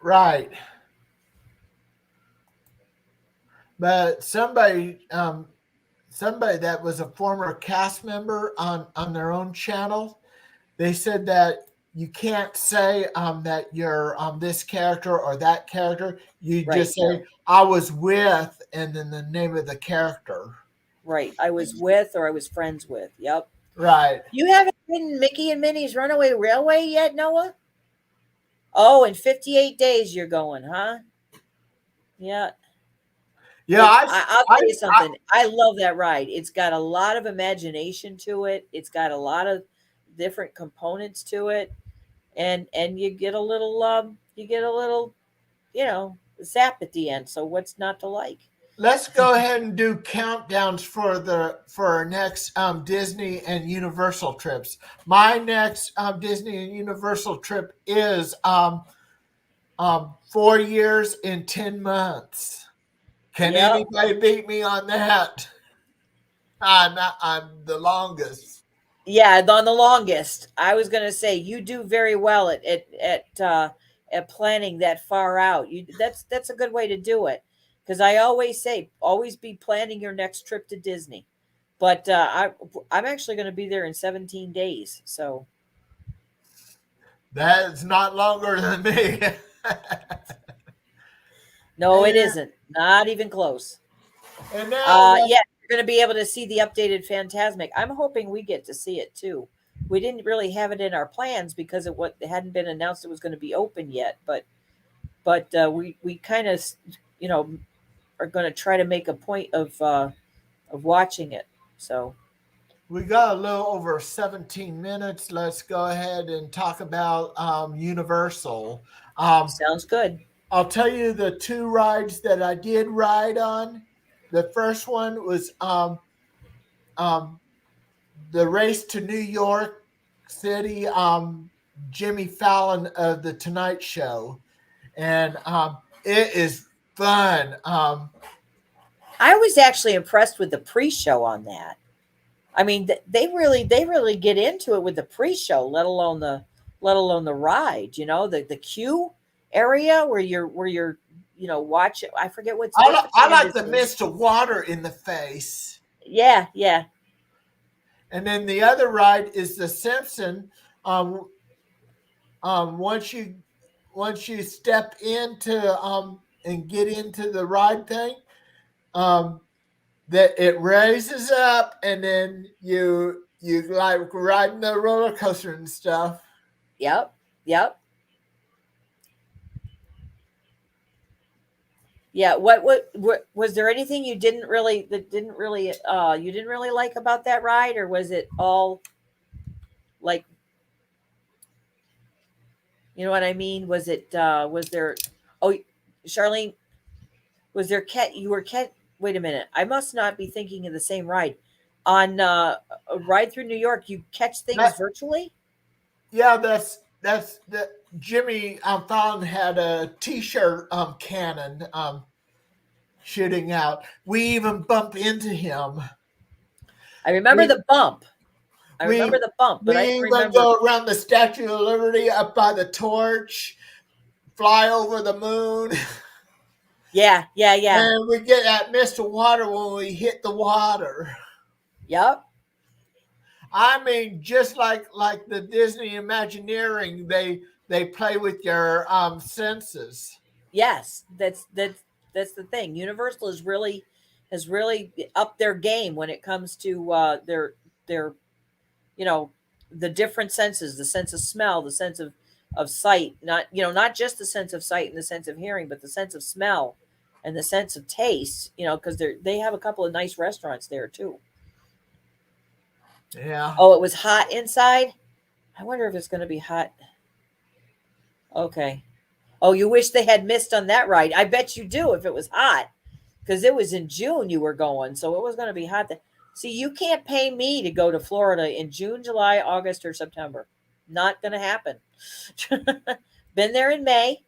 Speaker 1: Right. But somebody that was a former cast member on their own channel, they said that you can't say that you're this character or that character. You
Speaker 2: Right,
Speaker 1: just say I was with, and then the name of the character.
Speaker 2: right. I was with or I was friends with. Yep.
Speaker 1: Right.
Speaker 2: You haven't seen Mickey and Minnie's Runaway Railway yet, Noah? Oh, in 58 days you're going, huh? Yeah.
Speaker 1: Yeah.
Speaker 2: I'll
Speaker 1: I,
Speaker 2: tell you
Speaker 1: I
Speaker 2: something. I love that ride. It's got a lot of imagination to it. It's got a lot of different components to it, and you get a little you know, zap at the end. So what's not to like?
Speaker 1: let's go ahead and do countdowns for our next Disney and Universal trips. My next Disney and Universal trip is 4 years in 10 months. Can
Speaker 2: Yep.
Speaker 1: anybody beat me on that? I'm the longest.
Speaker 2: Yeah, on the longest. I was gonna say you do very well at planning that far out. That's a good way to do it. Because I always say, always be planning your next trip to Disney. But I'm actually going to be there in 17 days. So
Speaker 1: That's not longer than me.
Speaker 2: no, it
Speaker 1: and,
Speaker 2: isn't. Not even close.
Speaker 1: and now
Speaker 2: Yeah, you're going to be able to see the updated Phantasmic. I'm hoping we get to see it too. We didn't really have it in our plans because it hadn't been announced it was going to be open yet. But we kind of, you know, are going to try to make a point of watching it. So
Speaker 1: we got a little over 17 minutes. Let's go ahead and talk about Universal. Um,
Speaker 2: sounds good.
Speaker 1: I'll tell you the two rides that I did ride on. The first one was um, the race to New York City, Jimmy Fallon of the Tonight Show, and it is fun.
Speaker 2: I was actually impressed with the pre-show on that. I mean, they really get into it with the pre-show, let alone the ride. You know, the queue area where you're watch it. I forget what's the
Speaker 1: I
Speaker 2: brand
Speaker 1: like
Speaker 2: is.
Speaker 1: the mist of water in the face.
Speaker 2: Yeah, yeah,
Speaker 1: And then the other ride is the Simpson. Um, once you step into and get into the ride thing, um, that it raises up, and then you like riding the roller coaster and stuff.
Speaker 2: yep, yep. Yeah. What was there anything you didn't really like about that ride, or was it all like, you know what I mean? Was there, oh, Charlene, was there cat you were cat wait a minute. I must not be thinking of the same ride. On a ride through New York, you catch things
Speaker 1: That
Speaker 2: virtually?
Speaker 1: yeah, that's the Jimmy Fallon had a T-shirt cannon shooting out. We even bump into him.
Speaker 2: I remember
Speaker 1: We
Speaker 2: the bump. I
Speaker 1: we
Speaker 2: remember the bump, but I
Speaker 1: we
Speaker 2: don't
Speaker 1: even
Speaker 2: remember.
Speaker 1: go around the Statue of Liberty up by the torch, fly over the moon,
Speaker 2: Yeah, yeah, yeah.
Speaker 1: and we get that mist of water when we hit the water.
Speaker 2: Yep.
Speaker 1: I mean, just like the Disney Imagineering, they play with your senses.
Speaker 2: Yes, that's the thing. Universal has really upped their game when it comes to their you know the different senses, the sense of smell, the sense of sight, not just the sense of sight and the sense of hearing, but the sense of smell and the sense of taste, because they have a couple of nice restaurants there too.
Speaker 1: Yeah.
Speaker 2: Oh, it was hot inside. I wonder if it's going to be hot. Okay. Oh, you wish they had missed on that ride. I bet you do if it was hot, because it was in June you were going, so it was going to be hot. See, you can't pay me to go to Florida in June, July, August, or September. Not going to happen. Been there in May,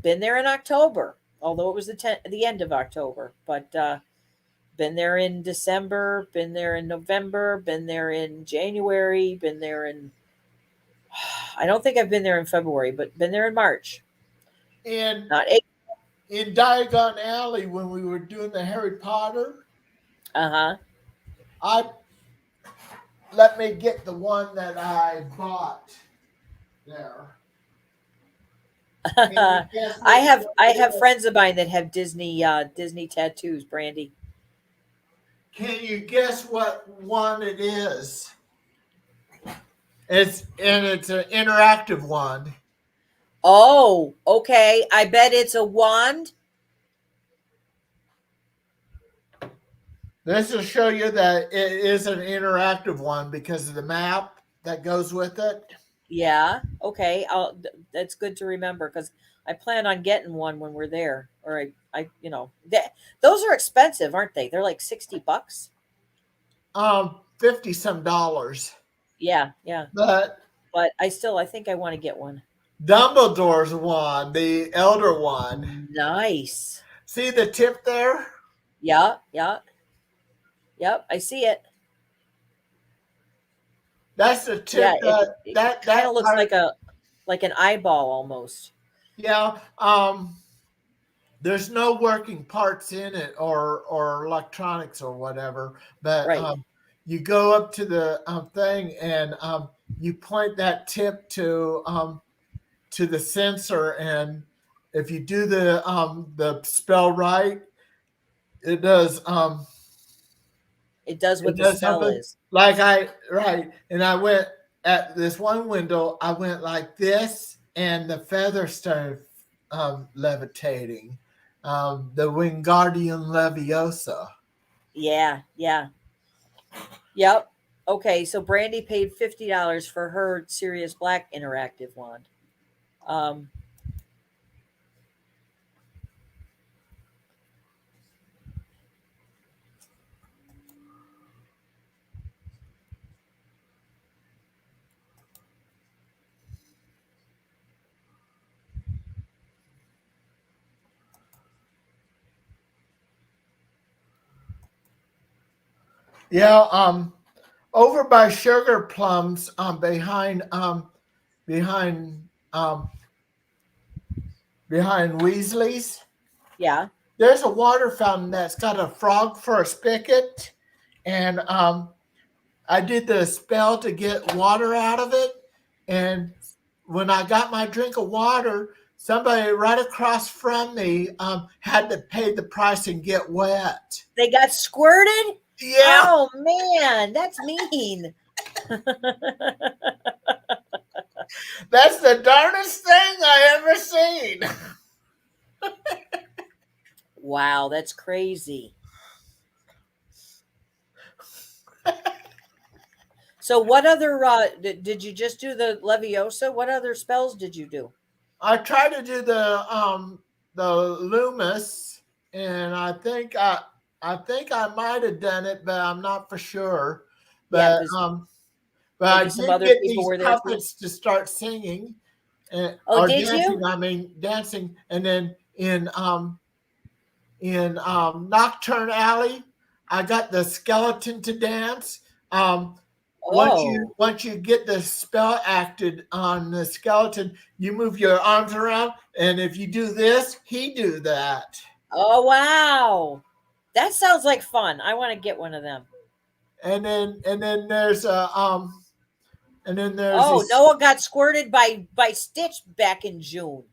Speaker 2: been there in October, although it was the end of October. Been there in December, been there in November, been there in January, been there in I don't think I've been there in February, but been there in March.
Speaker 1: in
Speaker 2: Not April.
Speaker 1: in Diagon Alley when we were doing the Harry Potter.
Speaker 2: Uh-huh.
Speaker 1: I let me get the one that I bought there. Can you guess
Speaker 2: I
Speaker 1: which
Speaker 2: have
Speaker 1: one
Speaker 2: I
Speaker 1: it
Speaker 2: have
Speaker 1: is?
Speaker 2: friends of mine that have Disney tattoos, Brandy.
Speaker 1: Can you guess what one it is? It's an interactive one.
Speaker 2: Oh, okay. I bet it's a wand.
Speaker 1: This will show you that it is an interactive one because of the map that goes with it.
Speaker 2: Yeah. Okay. That's good to remember because I plan on getting one when we're there. Or those are expensive, aren't they? They're like $60.
Speaker 1: 50 some dollars.
Speaker 2: Yeah, yeah.
Speaker 1: But
Speaker 2: But I think I want to get one.
Speaker 1: Dumbledore's one, the elder one.
Speaker 2: Nice.
Speaker 1: See the tip there?
Speaker 2: Yeah, yeah, yep. I see it.
Speaker 1: That's the
Speaker 2: Yeah,
Speaker 1: tip
Speaker 2: it
Speaker 1: that
Speaker 2: kind of
Speaker 1: that
Speaker 2: looks
Speaker 1: part.
Speaker 2: like an eyeball almost.
Speaker 1: Yeah. There's no working parts in it or electronics or whatever, but
Speaker 2: Right.
Speaker 1: you go up to the thing and you point that tip to the sensor, and if you do the spell right, it does
Speaker 2: It does
Speaker 1: it
Speaker 2: what the
Speaker 1: does
Speaker 2: spell
Speaker 1: something
Speaker 2: is.
Speaker 1: like I right, and I went at this one window. I went like this, and the feather started levitating. The Wingardium Leviosa.
Speaker 2: Yeah, yeah. Yep. Okay, so Brandy paid $50 for her Sirius Black interactive wand. Um,
Speaker 1: Yeah. Over by Sugar Plums, behind behind Weasley's.
Speaker 2: yeah.
Speaker 1: There's a water fountain that's got a frog for a spigot, and I did the spell to get water out of it, and when I got my drink of water, somebody right across from me had to pay the price and get wet.
Speaker 2: They got squirted?
Speaker 1: Yeah,
Speaker 2: Oh man, that's mean.
Speaker 1: that's the darndest thing I ever seen.
Speaker 2: Wow, that's crazy. So what other did you just do the Leviosa? What other spells did you do?
Speaker 1: I tried to do the Loomis, and I think I might have done it, but I'm not for sure.
Speaker 2: Yeah,
Speaker 1: But
Speaker 2: because
Speaker 1: I
Speaker 2: maybe some
Speaker 1: did
Speaker 2: other
Speaker 1: get
Speaker 2: people
Speaker 1: these
Speaker 2: were there too.
Speaker 1: puppets to start singing
Speaker 2: Oh,
Speaker 1: or
Speaker 2: did
Speaker 1: dancing.
Speaker 2: you?
Speaker 1: I mean dancing, and then in Nocturne Alley, I got the skeleton to dance.
Speaker 2: Oh.
Speaker 1: Once you get the spell acted on the skeleton, you move your arms around, and if you do this, he do that.
Speaker 2: Oh wow. That sounds like fun. I want to get one of them.
Speaker 1: And then there's a and then there's
Speaker 2: Oh,
Speaker 1: this.
Speaker 2: Noah got squirted by Stitch back in June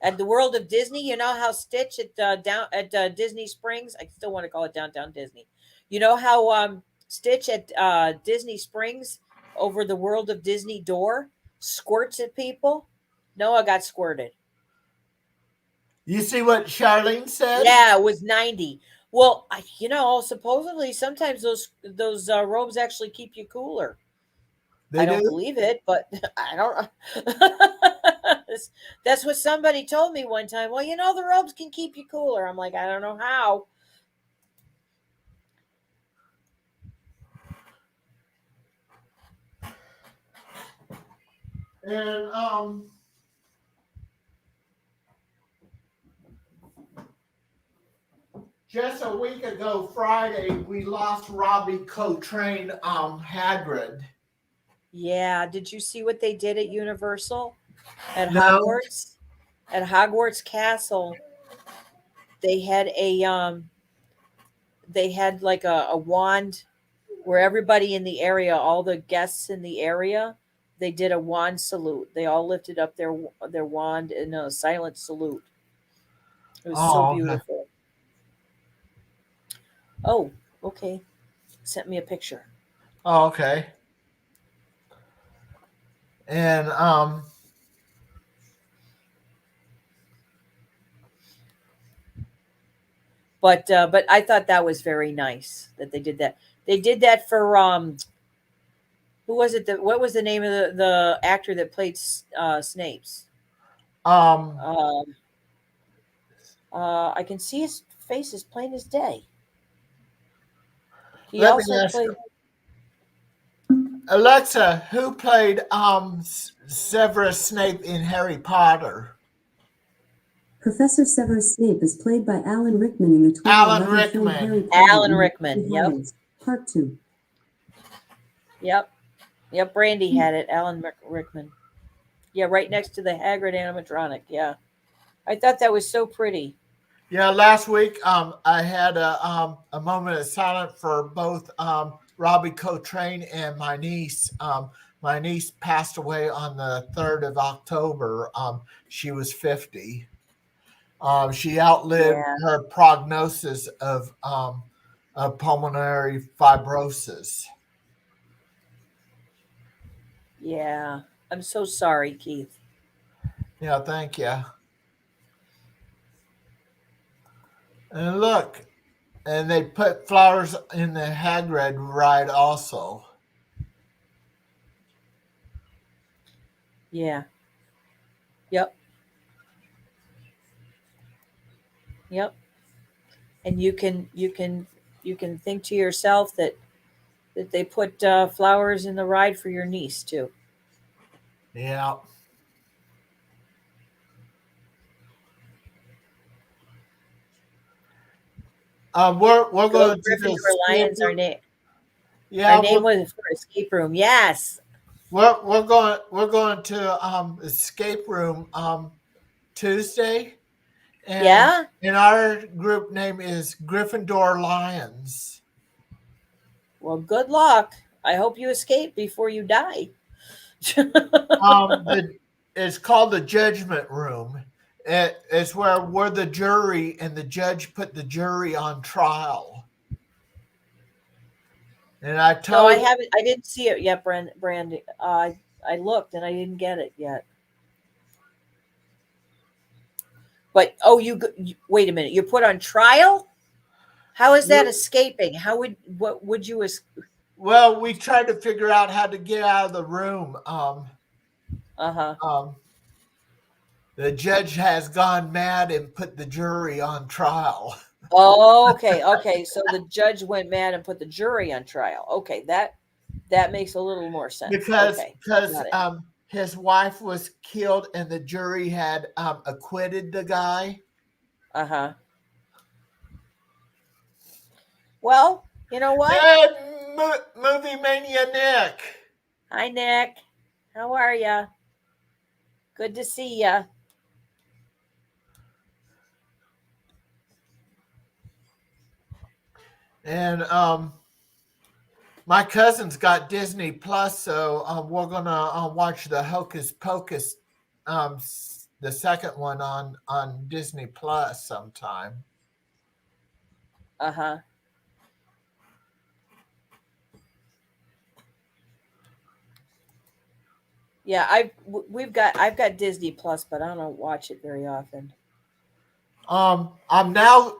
Speaker 2: at the World of Disney. You know how Stitch at down at Disney Springs. I still want to call it Downtown Disney. You know how Stitch at Disney Springs over the World of Disney door squirts at people. Noah got squirted.
Speaker 1: You see what Charlene said?
Speaker 2: Yeah, it was 90. Well, supposedly sometimes those robes actually keep you cooler. I
Speaker 1: They
Speaker 2: don't
Speaker 1: do.
Speaker 2: believe it, but I don't. That's what somebody told me one time. Well, the robes can keep you cooler. I'm like, I don't know how.
Speaker 1: And just a week ago Friday, we lost Robbie Coltrane Hagrid.
Speaker 2: Yeah. Did you see what they did at Universal, at
Speaker 1: No.
Speaker 2: Hogwarts? At Hogwarts Castle, they had they had like a wand where everybody in the area, all the guests in the area, they did a wand salute. They all lifted up their wand in a silent salute. It was so
Speaker 1: Oh, okay.
Speaker 2: beautiful. Oh, okay. Sent me a picture.
Speaker 1: Oh, okay. And
Speaker 2: But I thought that was very nice that they did that. They did that for who was it? What was the name of the actor that played Snape's?
Speaker 1: um
Speaker 2: Um, I can see his face as plain as day. He
Speaker 1: let me
Speaker 2: also
Speaker 1: ask
Speaker 2: played.
Speaker 1: Alexa, who played Severus Snape in Harry Potter?
Speaker 3: Professor Severus Snape is played by Alan Rickman in the
Speaker 1: Alan
Speaker 3: 2011 film Harry
Speaker 1: Rickman.
Speaker 3: Potter
Speaker 2: Alan
Speaker 3: and the
Speaker 2: Rickman.
Speaker 3: Deathly
Speaker 2: Yep.
Speaker 3: Hallows, Part 2.
Speaker 2: Yep. Yep. Brandy had it. Alan Rickman. Yeah, right next to the Hagrid animatronic. Yeah. I thought that was so pretty.
Speaker 1: Yeah, last week I had a moment of silence for both Robbie Coltrane and my niece. My niece passed away on the 3rd of October. She was 50. She outlived
Speaker 2: Yeah.
Speaker 1: her prognosis of pulmonary fibrosis.
Speaker 2: Yeah. I'm so sorry, Keith.
Speaker 1: Yeah, thank you. And look, and they put flowers in the Hagrid ride also.
Speaker 2: Yeah. Yep. Yep. And you can think to yourself that they put flowers in the ride for your niece too.
Speaker 1: Yeah. We're
Speaker 2: Go
Speaker 1: going to the
Speaker 2: Gryffindor
Speaker 1: escape
Speaker 2: Lions. Our
Speaker 1: room.
Speaker 2: name. Our
Speaker 1: Yeah,
Speaker 2: name was for escape room. Yes.
Speaker 1: we're going to escape room Tuesday, and
Speaker 2: Yeah.
Speaker 1: our group name is Gryffindor Lions.
Speaker 2: Well, good luck. I hope you escape before you die.
Speaker 1: The It's called the Judgment Room. It's where we're the jury, and the judge put the jury on trial. And I
Speaker 2: No, I
Speaker 1: told
Speaker 2: haven't. I didn't see it yet, Brandy. I looked and I didn't get it yet. But oh, wait a minute. You're put on trial. How is that escaping? How would what would you?
Speaker 1: well, we tried to figure out how to get out of the room.
Speaker 2: Uh-huh.
Speaker 1: The judge has gone mad and put the jury on trial.
Speaker 2: Oh, okay, okay. So the judge went mad and put the jury on trial. Okay, that makes a little more sense.
Speaker 1: because
Speaker 2: Okay,
Speaker 1: because
Speaker 2: got it.
Speaker 1: his wife was killed and the jury had acquitted the guy.
Speaker 2: Uh-huh. Well, you know what?
Speaker 1: Hey, movie mania Nick.
Speaker 2: Hi, Nick. How are ya? Good to see ya.
Speaker 1: And my cousin's got Disney Plus, so we're gonna watch the Hocus Pocus, the second one on Disney Plus sometime.
Speaker 2: Uh-huh. Yeah, I've got Disney Plus, but I don't watch it very often.
Speaker 1: I'm now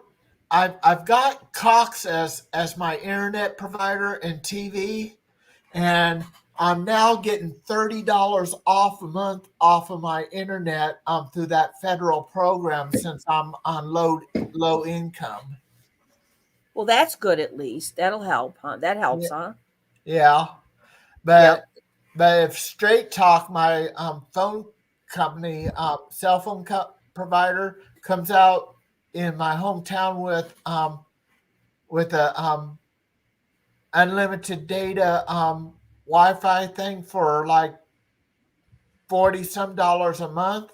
Speaker 1: I've got Cox as my internet provider and TV, and I'm now getting $30 off a month off of my internet through that federal program since I'm on low income.
Speaker 2: Well, that's good at least. That'll help, huh? That helps, huh?
Speaker 1: Yeah,
Speaker 2: Yep.
Speaker 1: but if Straight Talk, my phone company, cell phone provider, comes out in my hometown with a unlimited data Wi-Fi thing for like 40 some dollars a month.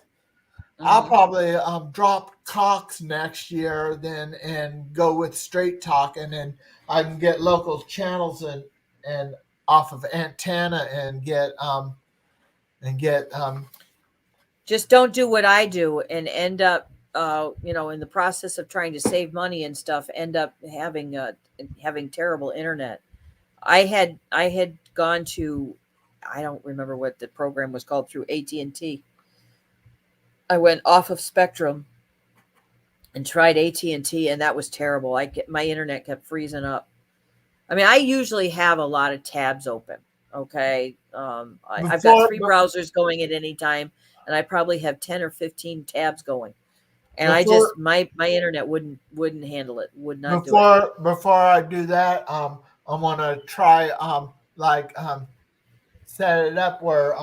Speaker 1: I'll
Speaker 2: Mhm.
Speaker 1: probably drop Cox next year then and go with Straight Talk, and then I can get local channels and off of antenna and get
Speaker 2: Just don't do what I do and end up, in the process of trying to save money and stuff, end up having terrible internet. I had gone to, I don't remember what the program was called, through AT&T. I went off of Spectrum and tried AT&T, and that was terrible. My internet kept freezing up. I mean, I usually have a lot of tabs open. Okay, I've got
Speaker 1: before
Speaker 2: 3 browsers going at any time, and I probably have 10 or 15 tabs going. And I
Speaker 1: before
Speaker 2: just my internet wouldn't handle it. Would not do it.
Speaker 1: before I do that, I'm gonna try set it up where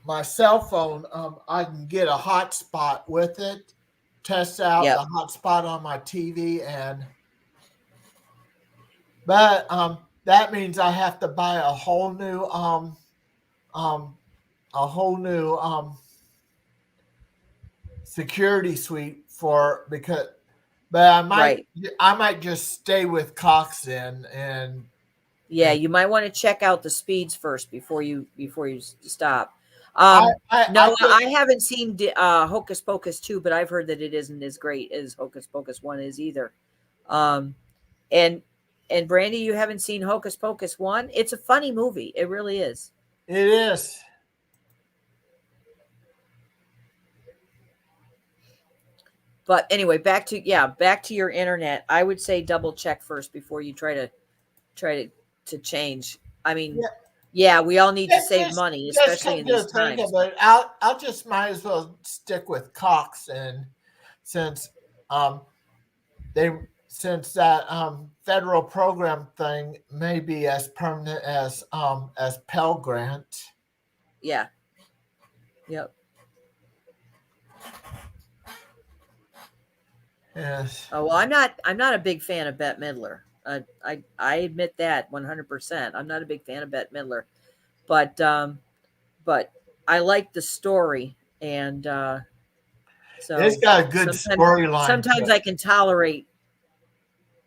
Speaker 1: my cell phone I can get a hotspot with it, test out
Speaker 2: Yep.
Speaker 1: the hotspot on my TV, but that means I have to buy um a whole new security suite for because but
Speaker 2: Right.
Speaker 1: I might just stay with Cox then
Speaker 2: Yeah,
Speaker 1: and
Speaker 2: you might want to check out the speeds first before you stop.
Speaker 1: I I
Speaker 2: No,
Speaker 1: put
Speaker 2: I haven't seen Hocus Pocus 2, but I've heard that it isn't as great as Hocus Pocus 1 is either. Um, and and Brandy, you haven't seen Hocus Pocus 1? It's a funny movie. It really is.
Speaker 1: it is.
Speaker 2: But anyway, back to your internet. I would say double check first before you try to change. I mean,
Speaker 1: Yeah,
Speaker 2: yeah, we all need to save
Speaker 1: just
Speaker 2: money,
Speaker 1: just
Speaker 2: especially
Speaker 1: come
Speaker 2: in
Speaker 1: to
Speaker 2: these
Speaker 1: think
Speaker 2: times.
Speaker 1: of it, I'll just might as well stick with Cox and since um they since that federal program thing may be as permanent as Pell Grant.
Speaker 2: Yeah. Yep.
Speaker 1: Yes.
Speaker 2: Oh well, I'm not a big fan of Bette Midler. I admit that 100%. I'm not a big fan of Bette Midler, but but I like the story, and
Speaker 1: It's
Speaker 2: so
Speaker 1: got a good
Speaker 2: sometimes
Speaker 1: storyline to
Speaker 2: sometimes
Speaker 1: it.
Speaker 2: I can tolerate,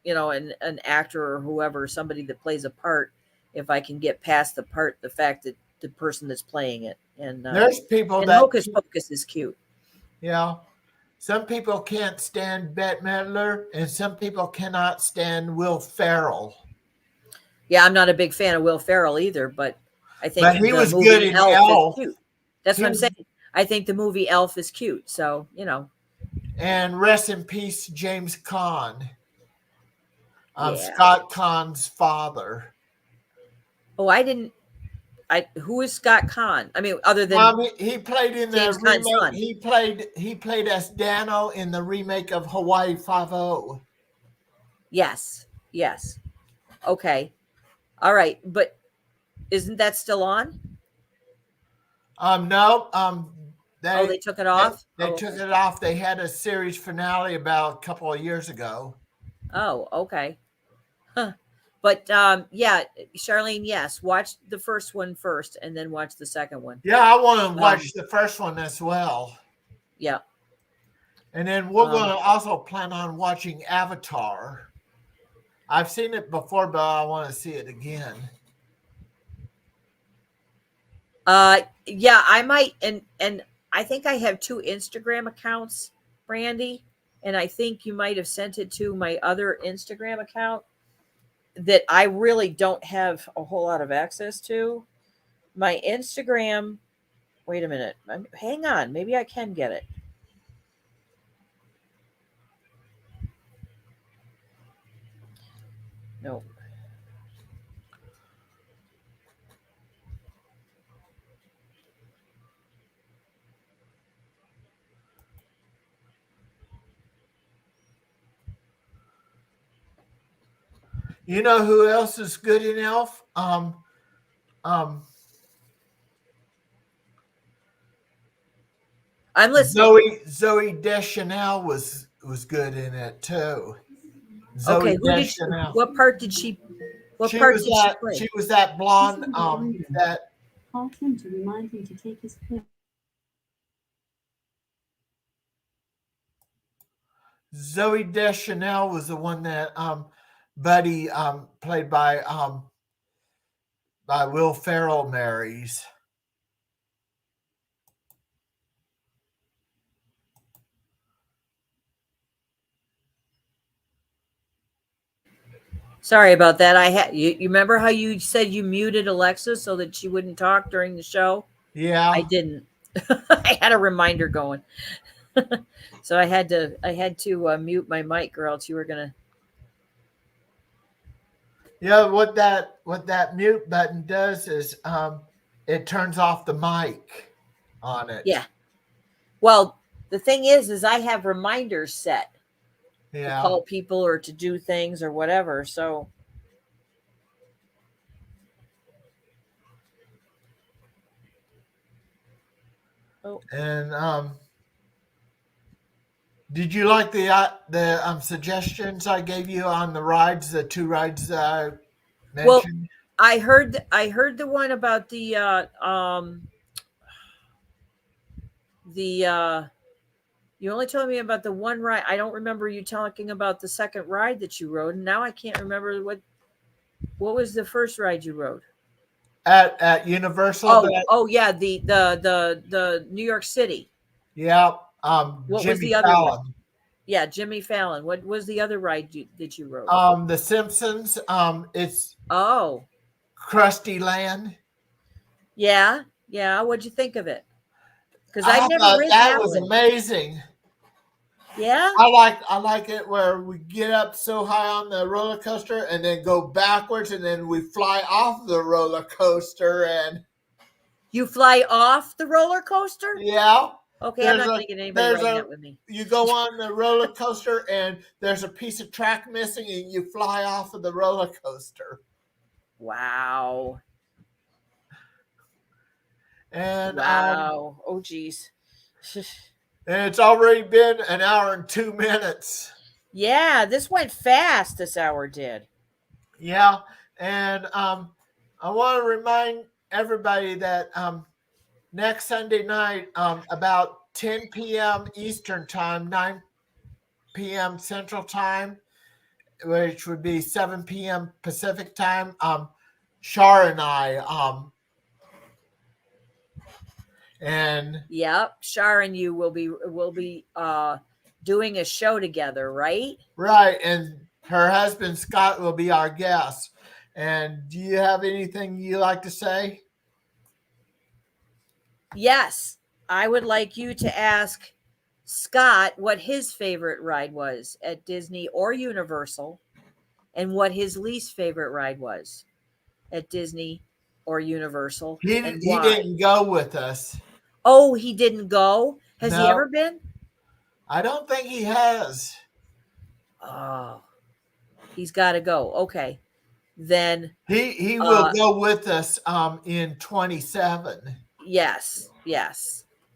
Speaker 2: an actor or whoever, somebody that plays a part, if I can get past the fact that the person that's playing it,
Speaker 1: There's people
Speaker 2: and
Speaker 1: that
Speaker 2: Hocus Pocus is cute.
Speaker 1: yeah. Some people can't stand Bette Midler, and some people cannot stand Will Ferrell.
Speaker 2: Yeah, I'm not a big fan of Will Ferrell either, but I
Speaker 1: But
Speaker 2: think
Speaker 1: he
Speaker 2: the
Speaker 1: was good
Speaker 2: movie
Speaker 1: in
Speaker 2: Elf is
Speaker 1: Elf.
Speaker 2: cute. That's
Speaker 1: He
Speaker 2: what I'm
Speaker 1: was,
Speaker 2: saying. I think the movie Elf is cute. So,
Speaker 1: and rest in peace, James Caan.
Speaker 2: yeah.
Speaker 1: Scott Caan's father.
Speaker 2: Oh, I didn't. Who is Scott Kahn? I mean, other than
Speaker 1: He played in the
Speaker 2: James Caan's
Speaker 1: remake.
Speaker 2: son.
Speaker 1: He played as Dano in the remake of Hawaii Five O.
Speaker 2: Yes. Yes. Okay. All right. But isn't that still on?
Speaker 1: No,
Speaker 2: Oh,
Speaker 1: they
Speaker 2: they took it off?
Speaker 1: they
Speaker 2: Oh,
Speaker 1: took
Speaker 2: okay.
Speaker 1: it off. They had a series finale about a couple of years ago.
Speaker 2: Oh, okay. Huh. But yeah, Charlene, yes, watch the first one first and then watch the second one.
Speaker 1: Yeah, I want to
Speaker 2: Um,
Speaker 1: watch the first one as well.
Speaker 2: yeah.
Speaker 1: And then we're going
Speaker 2: Um,
Speaker 1: to also plan on watching Avatar. I've seen it before, but I want to see it again.
Speaker 2: yeah, I might, and I think I have 2 Instagram accounts, Brandy, and I think you might have sent it to my other Instagram account that I really don't have a whole lot of access to. My Instagram, wait a minute. Hang on, maybe I can get it. No.
Speaker 1: You know who else is good in Elf? Um,
Speaker 2: I'm listening.
Speaker 1: Zoe Deschanel was was good in it too.
Speaker 2: Okay,
Speaker 1: Zoe
Speaker 2: who did she,
Speaker 1: Deschanel.
Speaker 2: what part did she
Speaker 1: She
Speaker 2: play?
Speaker 1: was that blonde.
Speaker 3: This will be urgent.
Speaker 1: That
Speaker 3: Call Tim to remind him to take his place.
Speaker 1: Zoe Deschanel was the one that Buddy played by Will Ferrell marries.
Speaker 2: Sorry about that. I had you remember how you said you muted Alexa so that she wouldn't talk during the show?
Speaker 1: Yeah.
Speaker 2: I didn't. I had a reminder going. So I had to mute my mic, or else you were gonna.
Speaker 1: Yeah, what that mute button does is it turns off the mic on it.
Speaker 2: Yeah. Well, the thing is I have reminders set to
Speaker 1: Yeah.
Speaker 2: call people or to do things or whatever. So
Speaker 1: And did you like the suggestions I gave you on the rides, the 2 rides that I
Speaker 2: well,
Speaker 1: mentioned?
Speaker 2: I heard the one about the you only told me about the one ride. I don't remember you talking about the second ride that you rode. And now I can't remember what was the first ride you rode.
Speaker 1: At Universal.
Speaker 2: Oh yeah, the New York City.
Speaker 1: Yeah.
Speaker 2: What
Speaker 1: Jimmy
Speaker 2: was the other
Speaker 1: Fallon.
Speaker 2: one? Yeah, Jimmy Fallon. What was the other ride that you rode?
Speaker 1: The Simpsons. It's
Speaker 2: Oh,
Speaker 1: Krusty Land.
Speaker 2: yeah. What'd you think of it? Because
Speaker 1: I
Speaker 2: I've never
Speaker 1: thought
Speaker 2: ridden
Speaker 1: that
Speaker 2: that
Speaker 1: was
Speaker 2: one.
Speaker 1: amazing.
Speaker 2: Yeah.
Speaker 1: I like it where we get up so high on the roller coaster and then go backwards and then we fly off the roller coaster and
Speaker 2: You fly off the roller coaster?
Speaker 1: yeah.
Speaker 2: Okay, I'm not going to get anybody riding that with me.
Speaker 1: You go on the roller coaster and there's a piece of track missing and you fly off of the roller coaster.
Speaker 2: Wow.
Speaker 1: And
Speaker 2: wow. Oh geez.
Speaker 1: and it's already been an hour and 2 minutes.
Speaker 2: Yeah, this went fast. This hour did.
Speaker 1: Yeah, and I want to remind everybody that next Sunday night, about 10 p.m. Eastern Time, 9 p.m. Central Time, which would be 7 p.m. Pacific Time, Shar and I, and
Speaker 2: yep, Shar and you will be doing a show together, right?
Speaker 1: Right, and her husband Scott will be our guest. And do you have anything you like to say?
Speaker 2: Yes, I would like you to ask Scott what his favorite ride was at Disney or Universal, and what his least favorite ride was at Disney or Universal.
Speaker 1: He
Speaker 2: and why.
Speaker 1: didn't go with us.
Speaker 2: Oh, he didn't go? Has he
Speaker 1: No.
Speaker 2: ever been?
Speaker 1: I don't think he has.
Speaker 2: Oh, he's got to go. Okay, then
Speaker 1: He will go with us in 27.
Speaker 2: Yes.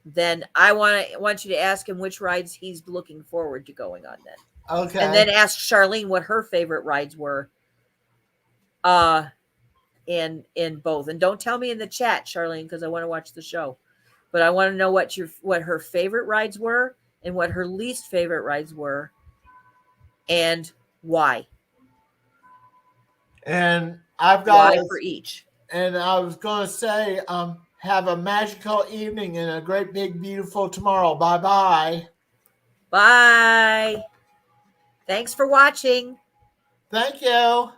Speaker 2: Then I want you to ask him which rides he's looking forward to going on then.
Speaker 1: Okay.
Speaker 2: And then ask Charlene what her favorite rides were. In both. And don't tell me in the chat, Charlene, because I want to watch the show. But I want to know what her favorite rides were and what her least favorite rides were and why.
Speaker 1: And I've got
Speaker 2: why for each.
Speaker 1: And I was going to say, have a magical evening and a great big beautiful tomorrow. Bye-bye.
Speaker 2: Bye. Thanks for watching.
Speaker 1: Thank you.